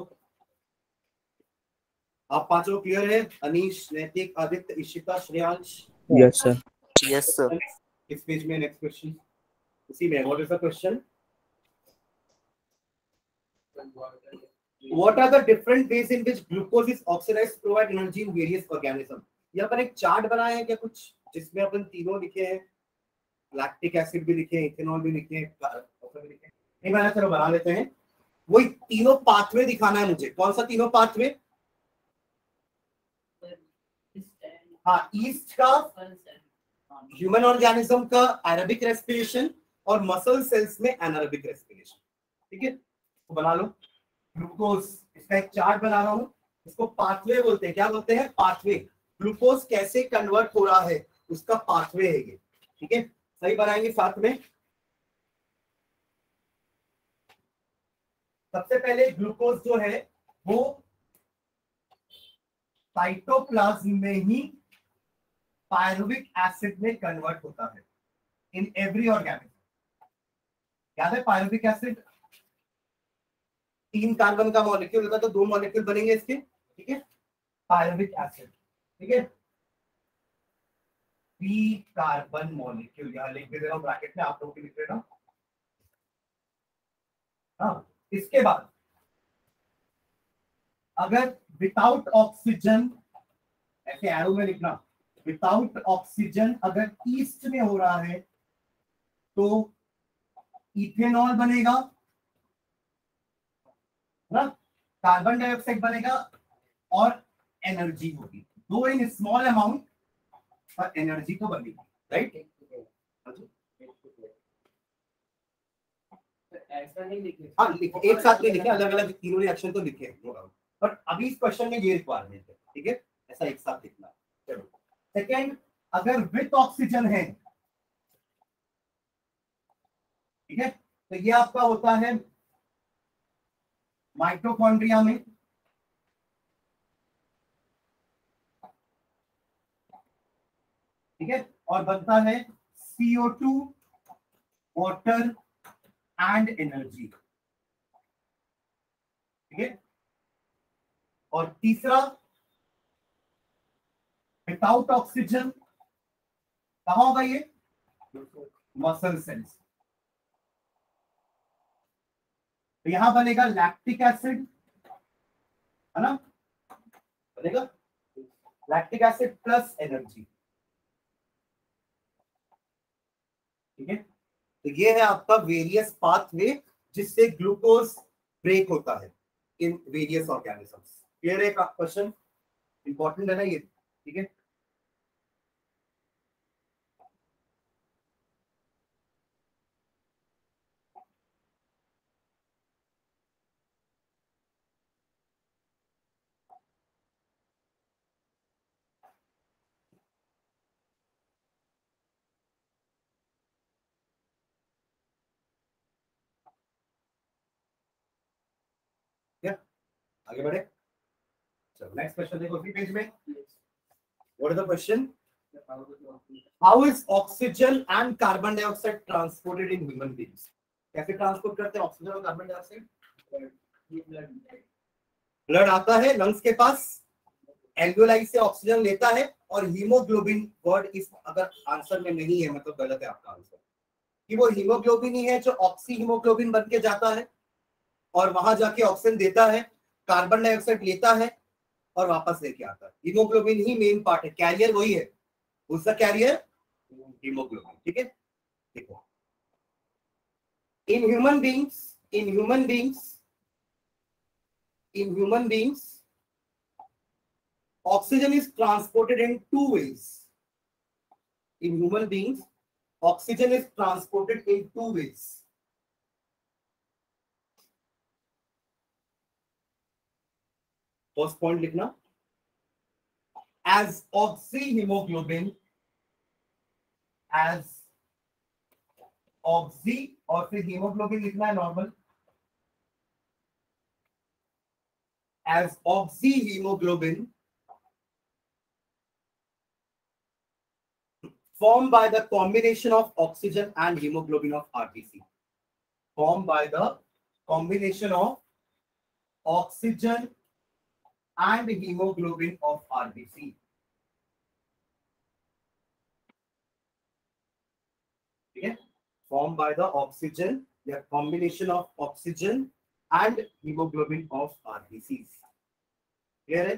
आप पांचों clear है? Anish, Naitik, Aditya, Ishita, Shreyansh? Yes, sir. Yes, sir. इस page में next question उसी में, what is the question? What are the different ways in which glucose is oxidized to provide energy in various organisms? ये अपन एक चार्ट बनाए हैं क्या कुछ, जिसमें अपन तीनों लिखे हैं, लैक्टिक एसिड भी लिखे हैं, इथेनॉल भी लिखे हैं, कार्बन भी लिखे हैं। नहीं बना, चलो बना लेते हैं। वही तीनों पाथवे दिखाना है मुझे। कौन सा तीनों पाथवे? हाँ, ईस्ट का ह्यूमन ऑर्गेनिज्म का एरोबिक रेस्पिरेशन, और मसल सेल्स में एनारोबिक रेस्पिरेशन। ठीक है, तो बना लो। ग्लूकोज, इसका एक चार्ट बना रहा हूं, इसको पाथवे बोलते हैं। क्या बोलते हैं? पाथवे। ग्लूकोज कैसे कन्वर्ट हो रहा है उसका पाथवे है ये। ठीक है, सही बनाएंगे साथ में। सबसे पहले ग्लूकोज जो है वो साइटोप्लाज्म में ही पायरुविक एसिड में कन्वर्ट होता है इन एवरी ऑर्गेनिज्म। याद है पायरुविक एसिड 3 कार्बन का मॉलिक्यूल होता है, तो 2 मॉलिक्यूल बनेंगे इसके। ठीक है, पायरुविक एसिड। ठीक है, 3 कार्बन मॉलिक्यूल, यहां लिख दे रहा हूं ब्रैकेट में, आप लोग भी लिख लेना। हाँ, इसके बाद अगर विदाउट ऑक्सीजन, ऐसे एरो में लिखना, विदाउट ऑक्सीजन अगर ईस्ट में हो रहा है तो इथेनॉल बनेगा ना, कार्बन डाइऑक्साइड बनेगा, और एनर्जी होगी, दो इन स्मॉल अमाउंट, पर एनर्जी तो बनेगी। राइट? हाँ, एक साथ नहीं लिखे, अलग अलग तीनों रिएक्शन तो लिखे हैं, पर अभी इस क्वेश्चन में ये रिक्वायरमेंट है। ठीक है, ऐसा एक साथ लिखना। चलो, सेकेंड, अगर विथ ऑक्सीजन है, ठीक है, तो ये आपका होता है माइटोकॉन्ड्रिया में। ठीक है, और बनता है CO2, वाटर एंड एनर्जी। ठीक है, और तीसरा, विदाउट ऑक्सीजन कहां होगा ये? Muscle cells. तो यहां बनेगा लैक्टिक एसिड, है ना, बनेगा लैक्टिक एसिड प्लस एनर्जी। ठीक है, तो ये है आपका वेरियस पाथवे जिससे ग्लूकोज ब्रेक होता है इन वेरियस ऑर्गेनिजम्स। क्लियर है? क्वेश्चन इंपॉर्टेंट है ना ये। ठीक है, आगे बढ़े। चलो नेक्स्ट क्वेश्चन देखो उसी पेज में। What is the question? How is oxygen and carbon dioxide transported in human beings? कैसे ट्रांसपोर्ट करते हैं ऑक्सीजन और कार्बन डाइऑक्साइड? ब्लड आता है लंग्स के पास, एल्वियोलाई से ऑक्सीजन लेता है, और हीमोग्लोबिन वर्ड इस अगर आंसर में नहीं है मतलब गलत है आपका आंसर, कि वो हीमोग्लोबिन ही है जो ऑक्सी हीमोग्लोबिन बन के जाता है और वहां जाके ऑक्सीजन देता है, कार्बन डाइऑक्साइड लेता है और वापस लेके आता है। हीमोग्लोबिन ही मेन पार्ट है, कैरियर वही है, उसका कैरियर हीमोग्लोबिन। ठीक है, देखो in human beings oxygen is transported in two ways. In human beings oxygen is transported in two ways. First point लिखना, as oxyhemoglobin, as ऑक्सी और फिर हीमोग्लोबिन लिखना है normal, as oxy hemoglobin formed by the combination of oxygen and hemoglobin of RBC, formed by the combination of oxygen and hemoglobin of RBC. ठीक है, formed by the oxygen, the combination of oxygen and hemoglobin of RBCs. Clear है?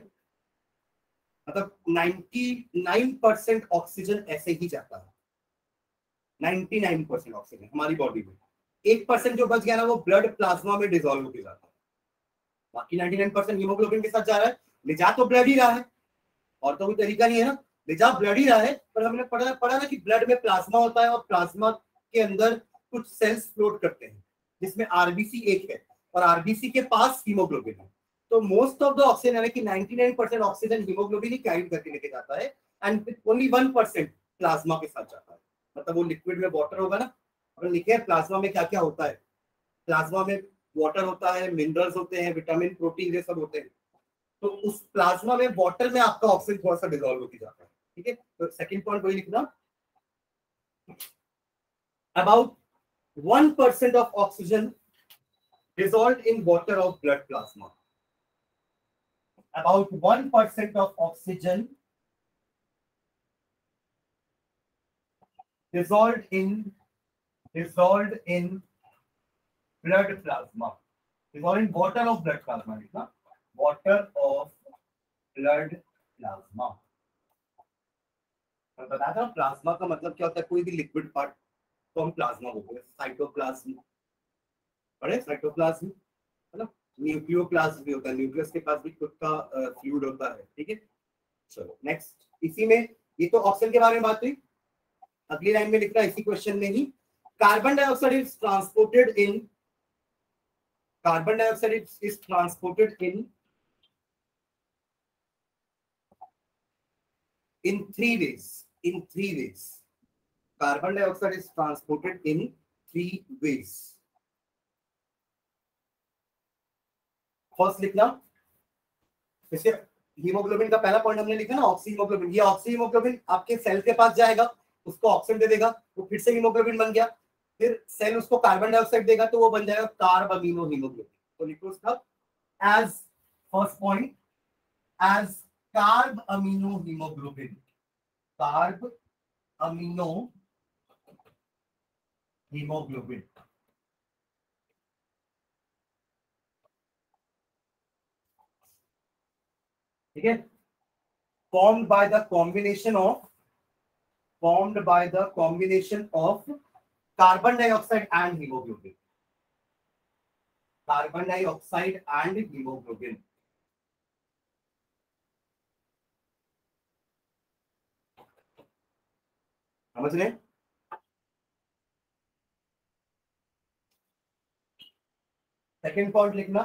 मतलब 99% oxygen ऐसे ही जाता है, 99% oxygen हमारी body में, 1% जो बच गया ना वो ब्लड प्लाज्मा में डिसॉल्व होकर जाता है, बाकी 99% हीमोग्लोबिन के साथ जा रहा है। ले जा तो ब्लड ही रहा है, और तो कोई तरीका नहीं है ना, ले जा ब्लड ही रहा है। पर हमने पढ़ा ना कि ब्लड में प्लाज्मा होता है और प्लाज्मा के अंदर कुछ सेल्स फ्लोट करते हैं जिसमें आरबीसी एक है और आरबीसी के पास हीमोग्लोबिन है। तो मोस्ट ऑफ द ऑक्सीजन यानी कि 99% ऑक्सीजन हीमोग्लोबिन ही कैरी करके लेके जाता है एंड ओनली 1% प्लाज्मा के साथ जाता है। मतलब वो लिक्विड में वाटर होगा ना, अपन लिखे हैं प्लाज्मा में क्या क्या होता है, प्लाज्मा में वाटर होता है, मिनरल्स होते हैं, विटामिन प्रोटीन ये सब होते हैं। तो उस प्लाज्मा में वाटर में आपका ऑक्सीजन थोड़ा सा डिसॉल्व होकर जाता है। ठीक है, तो सेकंड पॉइंट वही लिखना, about 1% of oxygen dissolved in water of blood plasma. About 1% of oxygen dissolved in blood plasma. Dissolved in water of blood plasma. Water of blood plasma. बताया था प्लाज्मा का मतलब क्या होता है, कोई भी लिक्विड पार्ट तो हम प्लाज्मा बोलते हैं। साइटोप्लाज्म पढ़े, साइटोप्लाज्म मतलब न्यूक्लियोप्लाज्म भी होता है, न्यूक्लियस के पास भी खुद का फ्लूइड होता है। ठीक है, चलो नेक्स्ट, इसी में ये तो ऑक्सीजन के बारे में बात हुई, अगली लाइन में लिख रहा है इसी क्वेश्चन में ही, carbon dioxide is transported in three ways. Carbon dioxide is transported in 3 ways. First लिखना, जैसे हीमोग्लोबिन का पहला पॉइंट हमने लिखा ना ऑक्सी हीमोग्लोबिन, ये ऑक्सी हीमोग्लोबिन आपके सेल के पास जाएगा, उसको ऑक्सीजन दे देगा, वो फिर से हीमोग्लोबिन बन गया, फिर सेल उसको कार्बन डाइऑक्साइड देगा तो वो बन जाएगा कार्ब अमीनो हीमोग्लोबिन। तो लिखो उसका as first point, as carbamino hemoglobin, carbamino hemoglobin. ठीक है, formed by the combination of carbon dioxide and hemoglobin. Carbon dioxide and hemoglobin. समझ रहे? सेकेंड पॉइंट लिखना,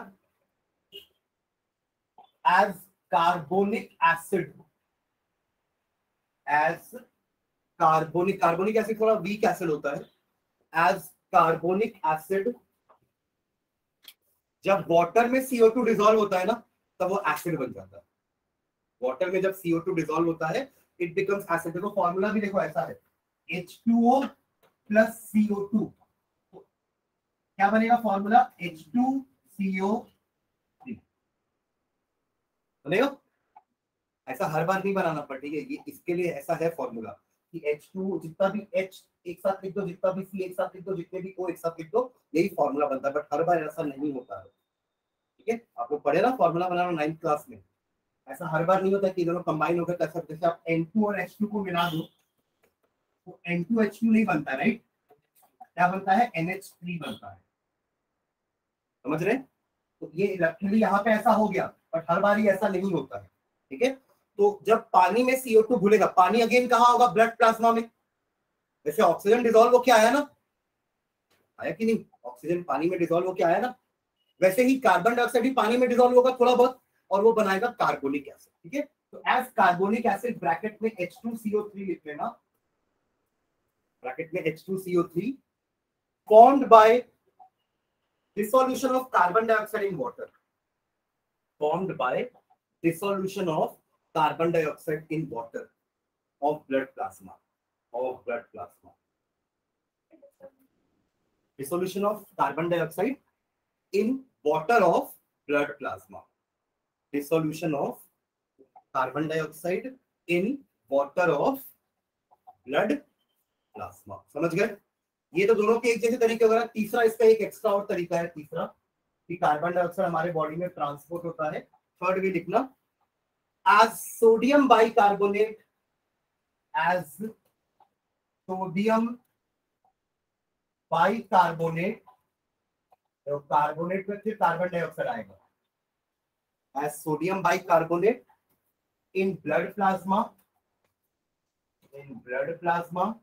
as carbonic acid, as carbonic acid थोड़ा weak acid होता है, as carbonic acid जब water में CO2 डिसॉल्व होता है ना तब वो एसिड बन जाता है। वाटर में जब CO2 डिसॉल्व होता है it becomes acid. देखो फॉर्मूला भी देखो ऐसा है, H2O plus CO2, क्या बनेगा फॉर्मूला? H2CO3 बनेगा। ऐसा हर बार नहीं बनाना पड़ता, ठीक है, ये इसके लिए ऐसा है फॉर्मूला कि H2 जितना भी H एक साथ लिख दो, जितना भी C एक साथ लिख दो, जितने भी O एक साथ लिख दो, यही फॉर्मूला बनता है। बट हर बार ऐसा नहीं होता है, ठीक है। आपको पढ़े ना फॉर्मूला बनाना 9th क्लास में, ऐसा हर बार नहीं होता कि दोनों कंबाइन होकर कर सकते। जैसे आप N2 और H2 को मिला दो तो N2H2 नहीं बनता, राइट? क्या बनता है? NH3 बनता है, समझ रहे? तो ये इलेक्ट्रिकली यहाँ पे ऐसा हो गया, बट हर बार ही ऐसा नहीं होता है, ठीक है। तो जब पानी में CO2 घुलेगा, पानी अगेन कहाँ होगा? ब्लड प्लाज्मा में। जैसे ऑक्सीजन डिसॉल्व होके आया ना, आया कि नहीं? ऑक्सीजन पानी में डिसॉल्व होके आया ना, वैसे ही कार्बन डाइऑक्साइड भी पानी में डिसॉल्व होगा थोड़ा बहुत, और वो बनाएगा कार्बोनिक एसिड, ठीक है। तो एज कार्बोनिक एसिड ब्रैकेट में H2CO3 लिख लेना, ब्रैकेट में H2CO3 formed by dissolution of carbon dioxide in water, formed by dissolution of carbon dioxide in water of blood plasma, dissolution of carbon dioxide in water of blood plasma, dissolution of carbon dioxide in water of blood plasma। समझ गए? ये तो दोनों के एक जैसे तरीके वगैरह। तीसरा इसका एक एक्स्ट्रा और तरीका है, तीसरा कि कार्बन डाइऑक्साइड हमारे बॉडी में ट्रांसपोर्ट होता है। थर्ड भी लिखना, as sodium bicarbonate, as sodium bicarbonate, तो कार्बोनेट में फिर कार्बन डाइऑक्साइड आएगा, as sodium bicarbonate in blood plasma, in blood plasma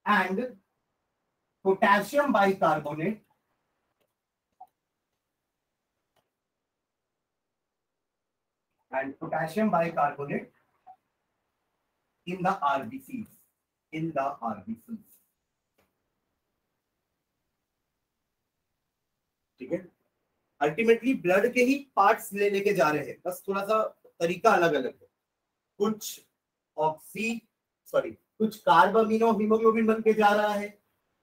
and potassium bicarbonate in the RBCs, ठीक है। अल्टीमेटली ब्लड के ही पार्ट्स ले लेके जा रहे हैं, बस थोड़ा सा तरीका अलग अलग है। कुछ कुछ कार्ब अमीनो हीमोग्लोबिन बन के जा रहा है,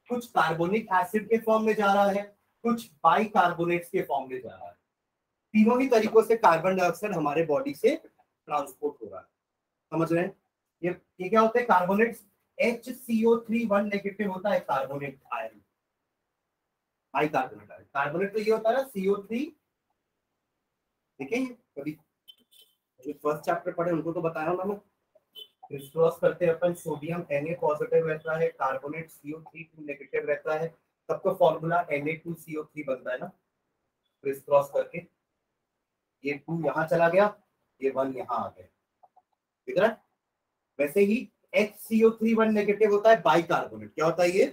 कुछ कार्बोनिक एसिड के फॉर्म में जा रहा है, कुछ बाइकार्बोनेट्स के फॉर्म में जा रहा है। तीनों ही तरीकों से कार्बन डाइऑक्साइड हमारे बॉडी से ट्रांसपोर्ट हो रहा है, समझ रहे हैं? ये क्या होता है? कार्बोनेट्स HCO3 1 नेगेटिव होता है, carbonate ion, bicarbonate ion. Carbonate तो ये होता है ना CO3, ठीक है। कभी जो फर्स्ट चैप्टर पढ़े उनको तो बताया हूं मैंने। क्रिस्टोस करते हैं अपन, सोडियम Na पॉजिटिव रहता है, कार्बोनेट CO3 नेगेटिव रहता है, तब तो फॉर्मूला Na2CO3 बनता है ना, क्रिस्टोस करके। ये 2 यहाँ चला गया, ये 1 यहाँ आ गया, ठीक है। वैसे ही HCO3 1 नेगेटिव होता है, बाइकार्बोनेट। क्या होता है ये?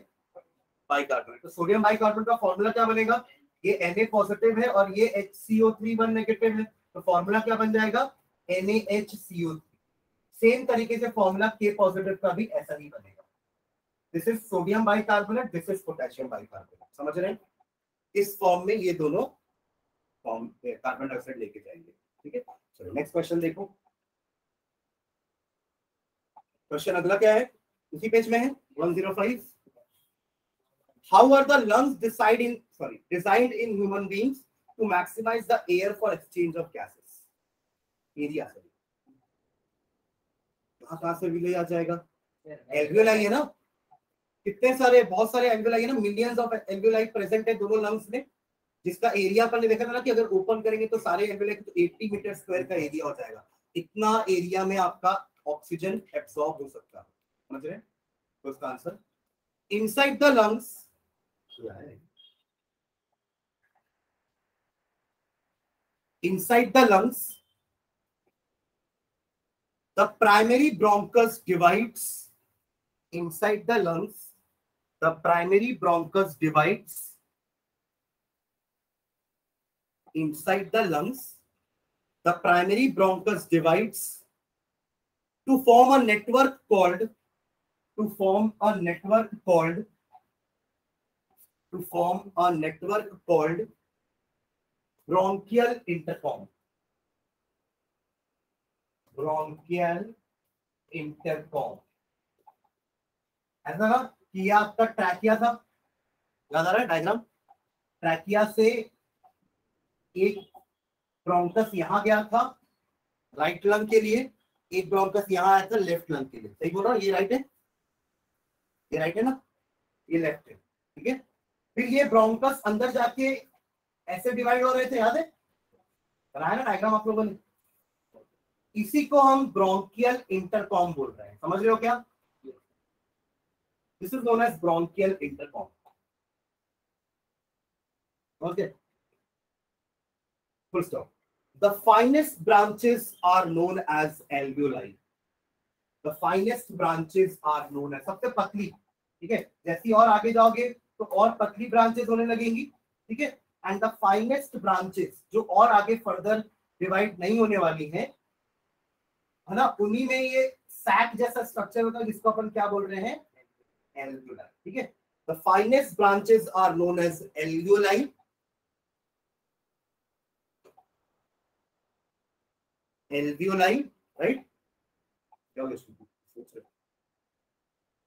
बाइकार्बोनेट। तो सोडियम बाइकार्बोनेट का फॉर्मूला क्या बनेगा? ये Na पॉजिटिव है और ये HCO3 1 नेगेटिव है, तो फॉर्मूला क्या बन जाएगा? NaHCO3। सेम तरीके से फॉर्मूला K पॉजिटिव का भी ऐसा ही बनेगा। This is sodium bicarbonate, this is potassium bicarbonate, समझ रहे हैं? इस फॉर्म में ये दोनों फॉर्म कार्बन डाइऑक्साइड लेके जाएंगे, ठीक है। चलो नेक्स्ट क्वेश्चन देखो। क्वेश्चन अगला क्या है? उसी पेज में है, 105। How are the lungs designed in human beings to maximize the air for exchange of gases? Area से कहां से विलेज आ जाएगा? एल्वियोलाई है ना, कितने सारे, बहुत सारे एल्वियोलाई है ना, मिलियंस ऑफ एल्वियोलाई प्रेजेंट है दोनों लंग्स में, जिसका एरिया अपन ने देखा था ना कि अगर ओपन करेंगे तो सारे एल्वियोलाई तो 80 मीटर स्क्वायर का एरिया हो जाएगा। इतना एरिया में आपका ऑक्सीजन एब्सॉर्ब हो सकता है, समझ रहे हैं? तो इसका answer inside the lungs, inside the lungs the primary bronchus divides, inside the lungs the primary bronchus divides, inside the lungs the primary bronchus divides to form a network called bronchial intercom, bronchial intercom, ऐसा ना कि ये आपका trachea था, याद आ रहा है diagram? Trachea से एक ब्रोंकस यहां गया था राइट लंग के लिए, एक ब्रोंकस यहां आया था लेफ्ट लंग के लिए। सही बोल रहा हूं? ये राइट है, ये राइट है ना, ये लेफ्ट है, ठीक है। फिर ये ब्रोंकस अंदर जाके ऐसे डिवाइड हो रहे थे, याद है? बनाया ना डायग्राम आप लोगों ने? इसी को हम ब्रोंकियल इंटरकॉम बोल रहे हैं, समझ रहे हो क्या? This is known as bronchial intercom. Okay, full stop. The finest branches are known as alveoli. The finest branches are known as, सबसे पतली, ठीक है। जैसे और आगे जाओगे तो और पतली ब्रांचेस होने लगेंगी, ठीक है। एंड द फाइनेस्ट ब्रांचेस जो और आगे फर्दर डिवाइड नहीं होने वाली हैं, है ना, उन्हीं में ये सैक जैसा स्ट्रक्चर होता है जिसको अपन क्या बोल रहे हैं? एल्वियोलाई, ठीक है। The finest branches are known as alveoli. Alveoli, right?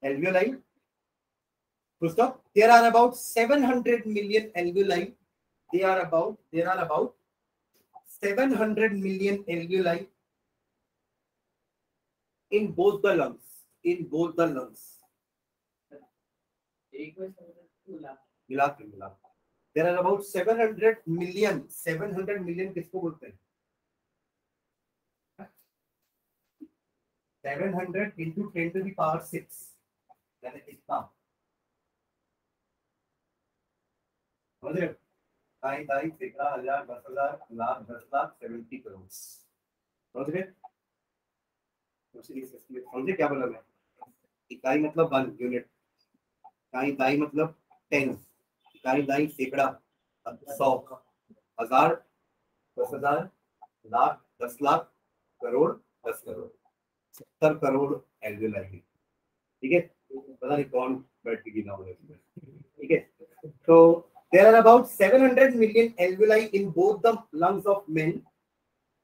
Alveoli. Full stop. There are about 700 million alveoli. There are about 700 million alveoli in both the lungs. In both the lungs. मिला के। There are about 700 million. 700 million किसको बोलते हैं? 700 into 10 to the power 6, यानी कितना? समझ रहे हो? 2,000, 10,000, 10,000, लाख, 10 लाख, 70 करोड़। समझ रहे? समझे क्या बोला मैं? इकाई मतलब 1 यूनिट, इकाई मतलब 10, इकाई सैकड़ा, 100, 1000, 10,000, लाख, 10 लाख, करोड़, 10 करोड़, 70 करोड़ एल्वियोलाई, ठीक है। पता नहीं कौन बैठ के गिना होगा, ठीक है। तो there are about 700 million alveoli in both the lungs of men,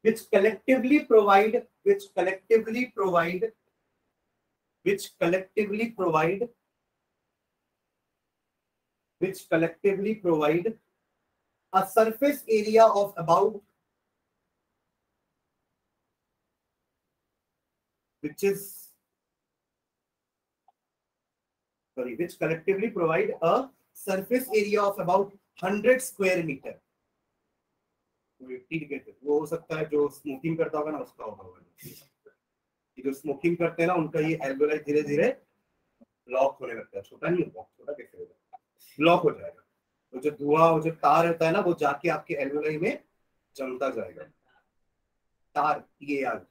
which collectively provide a surface area of about, which collectively provide a surface area of about 100 square meter. वो हो सकता है जो स्मोकिंग करता होगा ना, उसका होगा। जो स्मोकिंग करते हैं ना, उनका ये एल्वियोलाई धीरे धीरे ब्लॉक होने लगता है। छोटा नहीं होगा, छोटा कैसे होगा? ब्लॉक हो जाएगा। तो जो धुआं, वो जो तार होता है ना, वो जाके आपके एल्वियोलाई में जमता जाएगा। तार, ये याद,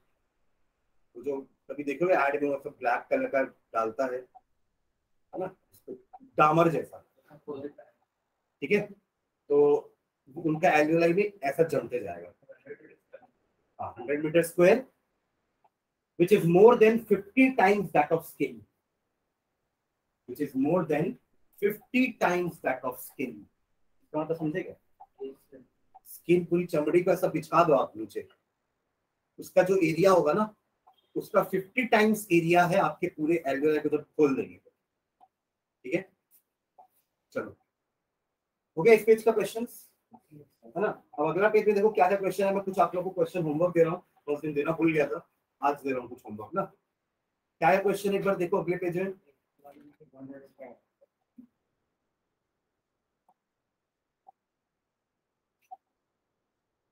तो जो कभी देखोगे ऐड में सब ब्लैक कलर का डालता है ना, डामर जैसा, ठीक है। तो उनका एल्वियोलाई में ऐसा जमते जाएगा। 100 metre square, which is more than 50 times that of skin, which is more than 50 times that of skin. इसका मतलब समझेगा? स्किन पूरी चमड़ी का सब बिछा दो आप नीचे, उसका जो एरिया होगा ना, उसका 50 टाइम्स एरिया है आपके पूरे एल्वियोलाई को जब खोल देंगे, ठीक है। चलो, हो गया इस पेज का क्वेश्चंस, है ना। अब अगला पेज में देखो क्या क्या क्वेश्चन है। मैं कुछ आप लोगों को क्वेश्चन होमवर्क दे रहा हूँ, उस दिन देना भूल गया था, आज दे रहा हूँ कुछ होमवर्क ना। क्या है क्वेश्चन, एक बार देखो अगले पेज में।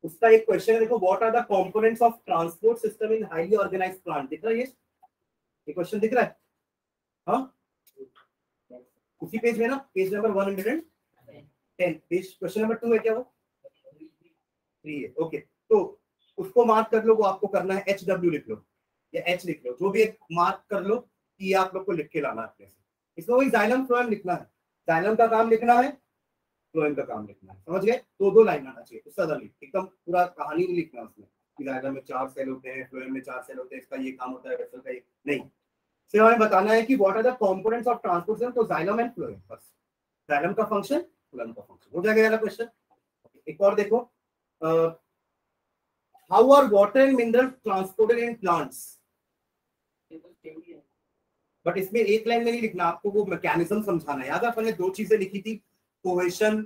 उसका एक क्वेश्चन है, देखो, what are the components of transport system in highly organised plant. दिख रहा है ये क्वेश्चन दिख रहा है? हाँ, उसी पेज में ना, page number 110, page question number 2 है क्या? वो 3 है, ओके। तो उसको मार्क कर लो, वो आपको करना है HW लिख लो या H लिख लो, जो भी एक मार्क कर लो कि ये आप लोग को लिख के लाना है अपने से। इसमें वही जाइलम फ्लोएम लिखना है, जाइलम का काम लिखना है, फ्लोएम का काम लिखना है, समझ गए? दो लाइन आना चाहिए, उससे ज्यादा नहीं, एकदम पूरा कहानी नहीं लिखना उसमें कि जाइलम में 4 सेल होते हैं, फ्लोएम में 4 सेल होते हैं, इसका ये काम होता है, वेसल का ये नहीं। सिर्फ हमें बताना है कि what are the components of transport system, तो जाइलम एंड फ्लोएम, बस। जाइलम का फंक्शन, फ्लोएम का फंक्शन, हो जाएगा यार क्वेश्चन। एक और देखो, how are water and mineral transported in plants, but इसमें एक लाइन में नहीं लिखना, आपको वो मैकेनिज्म समझाना है। याद है अपन ने दो चीजें लिखी थी, कोहेशन,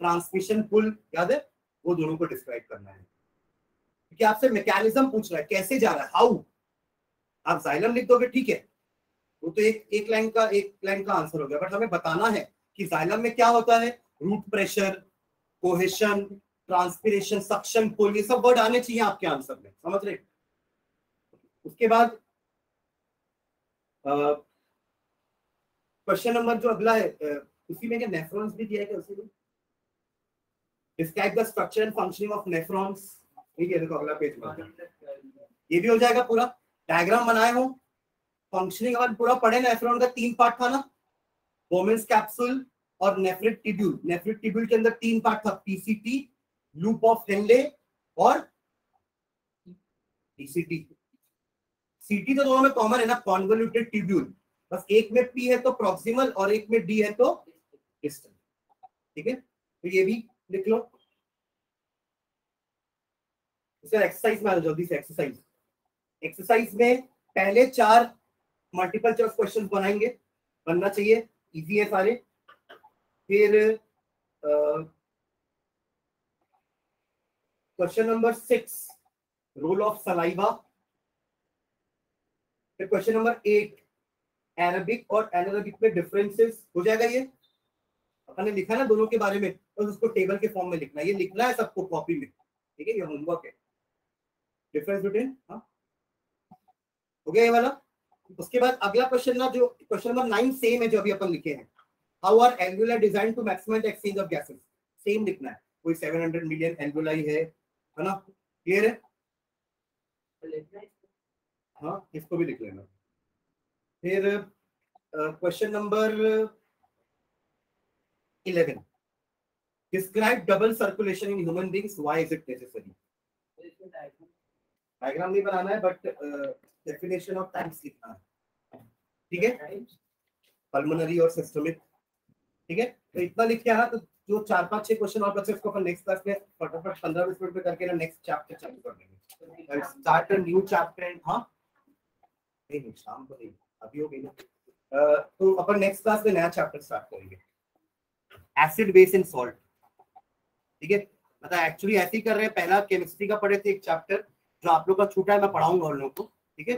ट्रांसमिशन पुल, याद है? वो दोनों को डिस्क्राइब करना है, क्योंकि आपसे मैकेनिज्म पूछ रहा है कैसे जा रहा है, हाउ। आप जाइलम लिख दोगे ठीक है, वो तो एक लाइन का आंसर हो गया, बट हमें बताना है कि जाइलम में क्या होता है, root pressure, cohesion, transpiration, suction pull, ये सब वर्ड आने चाहिए आपके आंसर में, समझ रहे? उसके बाद क्वेश्चन नंबर जो अगला है, उसी में क्या नेफ्रॉन्स भी दिया है क्या? उसी में describe the structure and functioning of nephrons, ठीक है? देखो अगला पेज में ये भी हो जाएगा पूरा, डायग्राम बनाए हो, फंक्शनिंग और पूरा पढ़े। नेफ्रॉन का 3 पार्ट था ना, बोमेंस कैप्सूल और नेफ्रिक टिब्यूल। नेफ्रिक टिब्यूल के अंदर 3 पार्ट था, पीसीटी, लूप ऑफ हेनले और डीसीटी। सीटी तो दोनों में कॉमन है ना, कॉन्वोल्यूटेड टिब्यूल, बस एक में पी है तो प्रॉक्सिमल और एक में डी है तो डिस्टल, ठीक है? तो ये भी लिख लो। इसका एक्सरसाइज में आ जाओ जल्दी से। एक्सरसाइज में पहले 4 मल्टीपल चॉइस क्वेश्चन बनाएंगे, बनना चाहिए, इजी है सारे। फिर question number 6 role of saliva. फिर क्वेश्चन नंबर 8 एराबिक और एनारोबिक में डिफरेंसेस, हो जाएगा ये। अपन ने लिखा ना दोनों के बारे में, तो उसको टेबल के फॉर्म में लिखना, ये लिखना है सबको कॉपी में, ठीक है? ये होमवर्क है, डिफरेंस बिटवीन, हाँ हो गया ये वाला। उसके बाद अगला क्वेश्चन ना, जो क्वेश्चन नंबर 9 सेम है जो अभी अपन लिखे हैं, how are alveoli design to maximise exchange of gases, same लिखना है। कोई 700 मिलियन एल्वुलाई है ना, क्लियर है? हाँ, इसको भी लिख लेना। फिर question number 11 describe double circulation in human beings, why is it necessary. Diagram नहीं बनाना है, बट डेफिनेशन ऑफ टाइप्स लिखना है, ठीक है? पल्मोनरी और सिस्टमिक, ठीक है? तो इतना लिख के आना, तो जो 4-5-6 क्वेश्चन और बचे उसको अपन नेक्स्ट क्लास में फटाफट 15-20 मिनट में करके ना नेक्स्ट चैप्टर चालू कर देंगे। Start a new chapter and, हाँ नहीं शाम को नहीं, अभी हो गई ना। तो अपन नेक्स्ट क्लास में नया चैप्टर स्टार्ट करेंगे, एसिड बेस एंड सॉल्ट, ठीक है? मतलब एक्चुअली ऐसे ही कर रहे हैं, पहला केमिस्ट्री का पढ़े थे एक चैप्टर जो आप लोग का छूटा है, मैं पढ़ाऊंगा उन लोगों को, ठीक है?